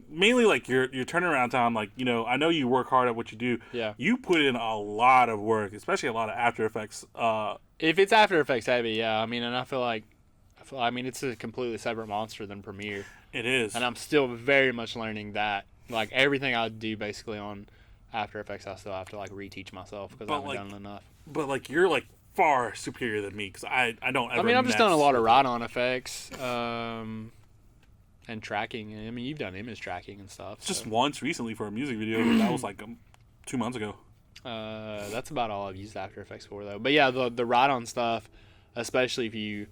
mainly like your turnaround time. Like, you know, I know you work hard at what you do. Yeah. You put in a lot of work, especially a lot of After Effects. If it's After Effects heavy, yeah. I mean, and I feel like it's a completely separate monster than Premiere. It is. And I'm still very much learning that. Like everything I do basically on After Effects, I still have to like reteach myself because I haven't done it enough. But like you're like far superior than me because I don't ever. I mean, I've just done a lot of ride-on effects and tracking. I mean, you've done image tracking and stuff. Just once recently for a music video. That was like 2 months ago. That's about all I've used After Effects for, though. But yeah, the ride-on stuff, especially if you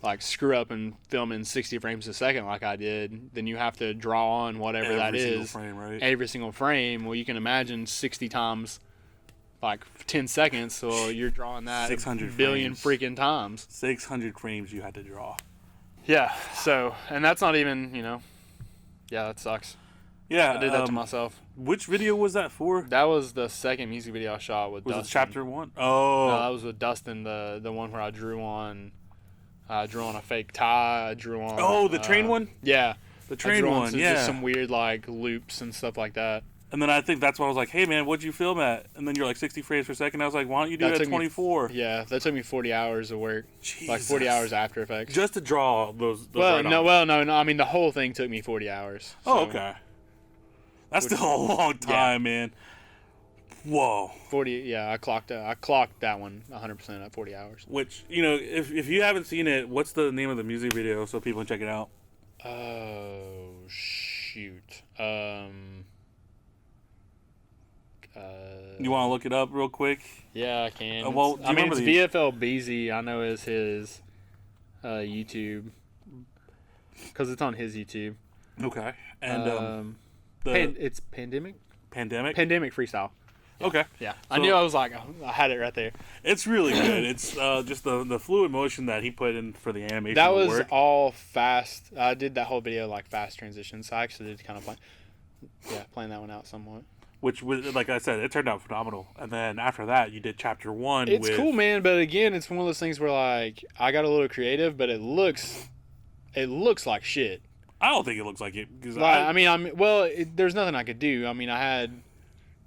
like screw up and film in 60 frames a second like I did, then you have to draw on whatever that is. Frame, right? Every single frame. Well, you can imagine 60 times like 10 seconds, so you're drawing that 600 billion frames. freaking times. 600 frames you had to draw. Yeah, so, and that's not even, yeah, that sucks. Yeah. I did that to myself. Which video was that for? That was the second music video I shot with Dustin. Was it chapter 1? Oh. No, that was with Dustin, the one where I drew on a fake tie. I drew on. Oh, the train one? Yeah. The train one, yeah. Just some weird, like, loops and stuff like that. And then I think that's why I was like, hey, man, what'd you film at? And then you're like 60 frames per second. I was like, why don't you do it at 24? Yeah, that took me 40 hours of work. Jesus. Like 40 hours After Effects. Just to draw those no. right-ons. I mean, the whole thing took me 40 hours. So. Oh, okay. That's still a long time, man. Whoa. 40, yeah, I clocked that one 100% at 40 hours. Which, if you haven't seen it, what's the name of the music video so people can check it out? Oh, shoot. You want to look it up real quick? Yeah, I can. Well, I mean, it's VFL BZ. I know is his YouTube because it's on his YouTube. Okay, and it's Pandemic Freestyle. Yeah. Okay, yeah, I knew. I was like, I had it right there. It's really good. It's just the fluid motion that he put in for the animation. That was work. all fast. I did that whole video like fast transitions. So I actually did kind of playing that one out somewhat. Which, like I said, it turned out phenomenal. And then after that, you did chapter 1. It's cool, man. But again, it's one of those things where like I got a little creative, but it looks like shit. I don't think it looks like it because there's nothing I could do. I mean, I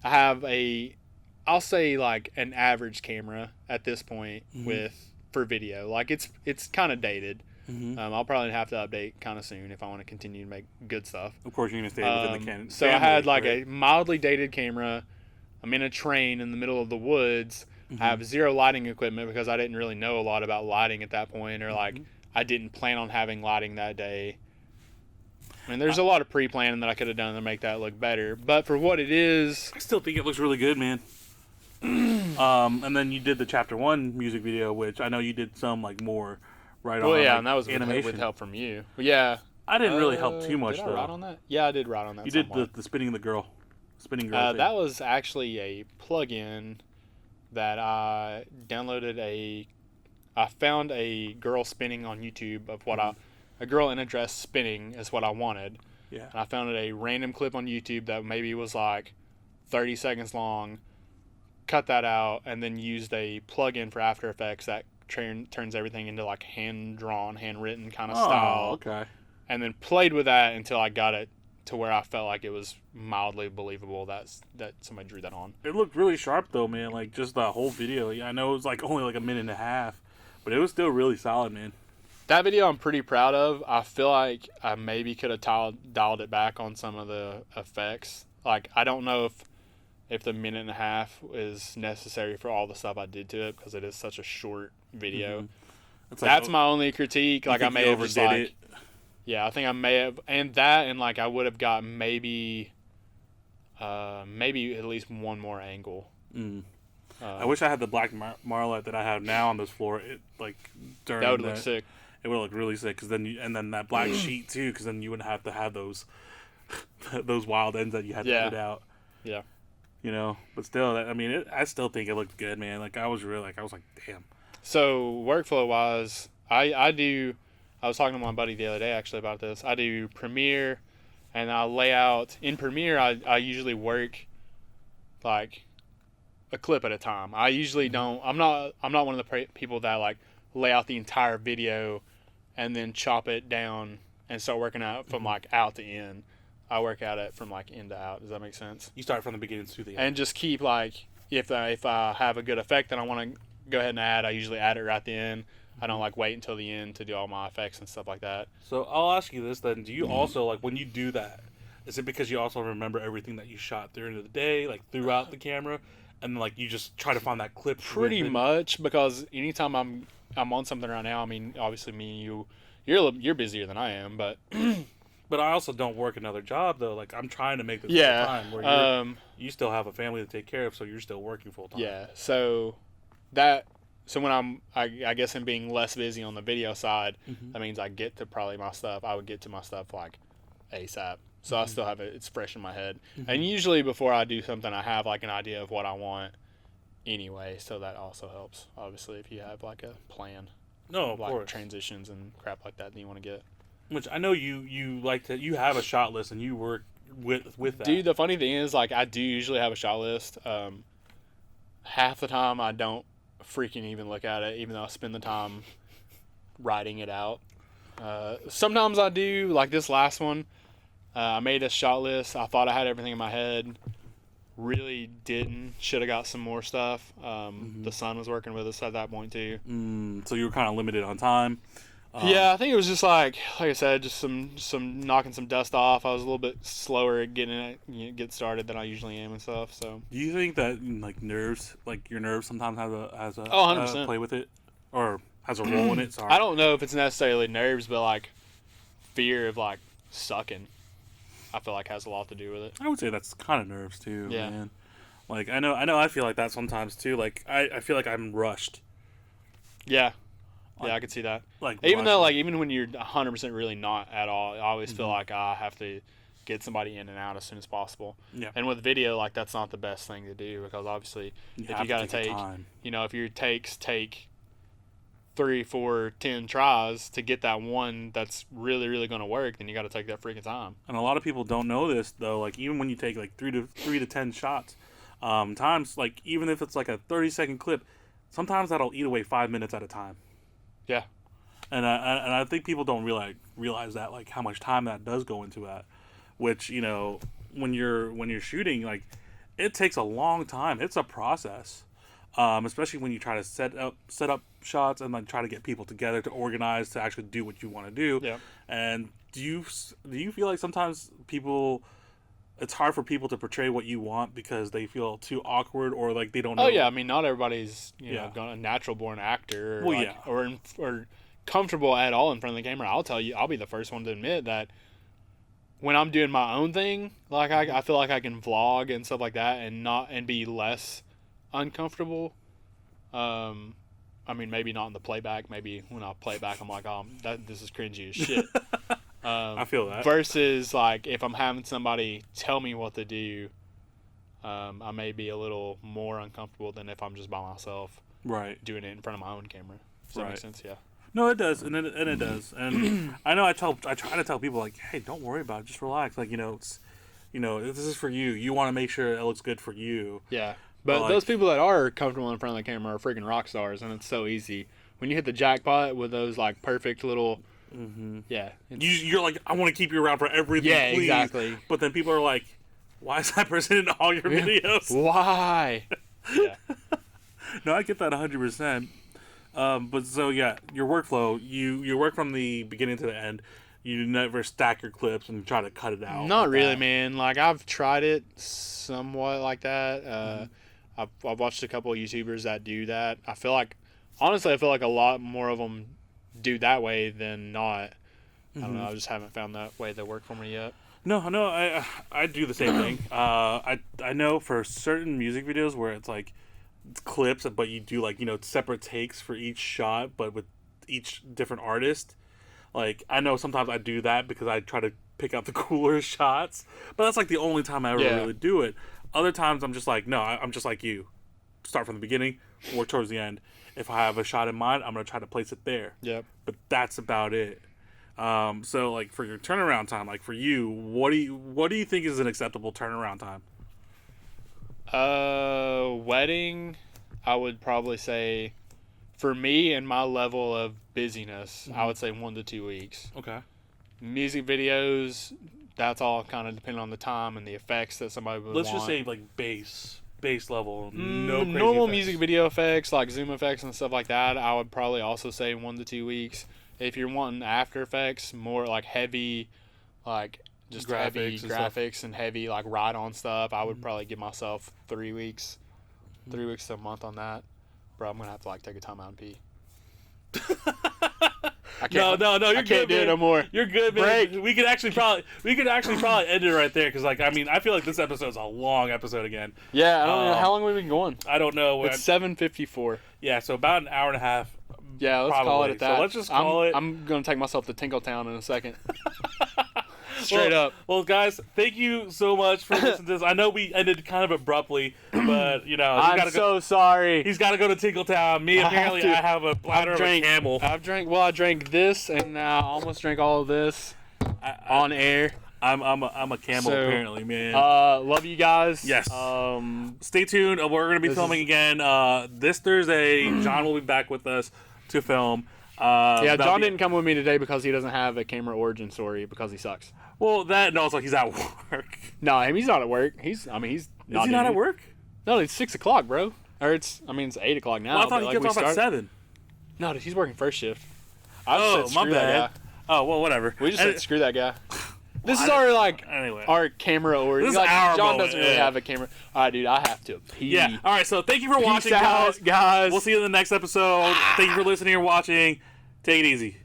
have I'll say like an average camera at this point for video. Like it's kind of dated. Mm-hmm. I'll probably have to update kind of soon if I want to continue to make good stuff. Of course, you're going to stay within the Canon. So I had like a mildly dated camera. I'm in a train in the middle of the woods. Mm-hmm. I have zero lighting equipment because I didn't really know a lot about lighting at that point, or like I didn't plan on having lighting that day. I mean, there's a lot of pre-planning that I could have done to make that look better, but for what it is, I still think it looks really good, man. And then you did the chapter 1 music video, which I know you did some like more. Right on. Well, yeah, like, and that was animation with help from you. Yeah. I didn't really help too much, did though. I ride on that? Yeah, I did ride on that. You did the spinning girl thing. That was actually a plugin that I downloaded a I found a girl spinning on YouTube of what a girl in a dress spinning is what I wanted. Yeah. And I found a random clip on YouTube that maybe was like 30 seconds long. Cut that out and then used a plug-in for After Effects that turns everything into like hand-drawn, handwritten kind of style. Okay. And then played with that until I got it to where I felt like it was mildly believable that somebody drew that on. It looked really sharp though, man. Like just the whole video. Yeah, I know it was like only like a minute and a half, but it was still really solid, man. That video I'm pretty proud of. I feel like I maybe could have dialed it back on some of the effects. Like I don't know if the minute and a half is necessary for all the stuff I did to it because it is such a short video. Mm-hmm. That's my only critique. Like I may have just like it. Yeah, I think I may have, and like I would have got maybe at least one more angle. I wish I had the black marlet that I have now on this floor. It like during that would look sick. It would look really sick because then that black sheet too, because then you wouldn't have to have those wild ends that you had to edit out. Yeah. You know, but still, I still think it looked good, man. Like I was like, damn. So workflow wise, I was talking to my buddy the other day actually about this. I do Premiere, and I lay out in Premiere. I usually work like a clip at a time. I usually don't. I'm not one of the people that like lay out the entire video and then chop it down and start working out from like out to in. I work at it from like in to out. Does that make sense? You start from the beginning to the end, and just keep like if I have a good effect that I want to go ahead and add, I usually add it right at the end. I don't like wait until the end to do all my effects and stuff like that. So I'll ask you this then: do you also like when you do that? Is it because you also remember everything that you shot during the day, like throughout the camera, and then, like you just try to find that clip? Pretty much, because anytime I'm on something right now. I mean, obviously me and you're busier than I am, but but I also don't work another job though. Like I'm trying to make this full time where you still have a family to take care of, so you're still working full time. Yeah. So when I guess I'm being less busy on the video side, that means I get to probably my stuff. I would get to my stuff like ASAP. So I still have it. It's fresh in my head. And usually before I do something, I have like an idea of what I want anyway. So that also helps. Obviously, if you have like a plan. No, of like course. Transitions and crap like that you want to get. Which I know you like to. You have a shot list and you work with that. Dude, the funny thing is, like, I do usually have a shot list. Half the time I don't freaking even look at it, even though I spend the time writing it out. Sometimes I do, like this last one. I made a shot list. I thought I had everything in my head. Really didn't. Should have got some more stuff. The son was working with us at that point too. So you were kind of limited on time. Yeah, I think it was just like I said, just some knocking some dust off. I was a little bit slower at getting it get started than I usually am and stuff. So do you think that like your nerves sometimes has a 100%. play with it, or has a role in it? Sorry, I don't know if it's necessarily nerves, but like fear of like sucking. I feel like has a lot to do with it. I would say that's kind of nerves too. Yeah. Man. Like I know. I feel like that sometimes too. Like I feel like I'm rushed. Yeah. Yeah, I could see that. Like even though, like, even when you're 100% really not at all, I always feel like I have to get somebody in and out as soon as possible. Yeah. And with video, like, that's not the best thing to do because obviously, if you got to take, if your takes take 3, 4, 10 tries to get that one that's really, really going to work, then you got to take that freaking time. And a lot of people don't know this though. Like even when you take like 3 to 10 shots, times like even if it's like a 30-second clip, sometimes that'll eat away 5 minutes at a time. Yeah, and I think people don't realize that, like how much time that does go into that, which when you're shooting, like it takes a long time. It's a process, especially when you try to set up shots and like try to get people together to organize to actually do what you want to do. Yeah. And do you feel like sometimes it's hard for people to portray what you want because they feel too awkward or like they don't know? Oh yeah, I mean not everybody's a natural born actor or comfortable at all in front of the camera. I'll tell you, I'll be the first one to admit that when I'm doing my own thing, like I feel like I can vlog and stuff like that and be less uncomfortable. I mean maybe not in the playback. Maybe when I play back, I'm like, this is cringy as shit. I feel that. Versus, like, if I'm having somebody tell me what to do, I may be a little more uncomfortable than if I'm just by myself right, doing it in front of my own camera. Does that make sense? Yeah. No, it does, and it does, and I know I try to tell people like, hey, don't worry about it, just relax. Like it's, this is for you. You want to make sure it looks good for you. Yeah, but those people that are comfortable in front of the camera are freaking rock stars, and it's so easy. When you hit the jackpot with those like perfect little, yeah, you're like, I want to keep you around for everything. Yeah, please. exactly. But then people are like, why is that person in all your videos? Why? Yeah. No, I get that 100%. But so yeah, your workflow, you work from the beginning to the end. You never stack your clips and try to cut it out. Not really, man. Like I've tried it somewhat like that. I've watched a couple of YouTubers that do that. Honestly, I feel like a lot more of them do that way than not. I don't know. I just haven't found that way that worked for me yet. No, I do the same thing. I know for certain music videos where it's like clips, but you do like separate takes for each shot, but with each different artist. Like I know sometimes I do that because I try to pick out the cooler shots, but that's like the only time I ever really do it. Other times I'm just like, no, I'm just like you. Start from the beginning, work towards the end. If I have a shot in mind, I'm gonna try to place it there. Yep. But that's about it. So like for your turnaround time, like for you, what do you think is an acceptable turnaround time? Wedding, I would probably say, for me and my level of busyness, I would say 1 to 2 weeks. Okay. Music videos, that's all kind of depending on the time and the effects that somebody would want. Let's just say like base level, no crazy normal effects. music video effects like zoom effects and stuff like that. I would probably also say 1 to 2 weeks. If you're wanting After Effects, more like heavy, like just heavy graphics and heavy like ride-on stuff, I would probably give myself 3 weeks, 3 weeks to a month on that. Bro, I'm gonna have to like take a time out and pee. I can't, no, you're I good, can't do it no more. You're good, man. Break. We could actually probably end it right there because like I feel like this episode's a long episode again. Yeah, I don't know how long we've been going. I don't know. It's 7:54. Yeah, so about an hour and a half. Yeah, let's call it at that. So let's just call it. I'm gonna take myself to Tinkletown in a second. Straight up. Well, guys, thank you so much for listening to this. I know we ended kind of abruptly, but I'm so sorry. He's got to go to Tinkletown. Me, apparently, I have a bladder of a camel. I drank this, and I almost drank all of this on air. I'm a camel, apparently, man. Love you guys. Yes. Stay tuned. We're gonna be filming again this Thursday. John will be back with us to film. John didn't come with me today because he doesn't have a camera origin story because he sucks. Well, that and also he's at work. No, he's not at work. He's not. Is he not at work? No, it's 6 o'clock, bro. Or it's 8 o'clock now. Well, I thought he gets off at 7. No, he's working first shift. My bad. Oh well, whatever. We just said screw that guy. This is our camera origin. This is our John moment, doesn't really have a camera. All right, dude, I have to pee. Yeah. All right. So thank you for watching, out, guys. We'll see you in the next episode. Thank you for listening or watching. Take it easy.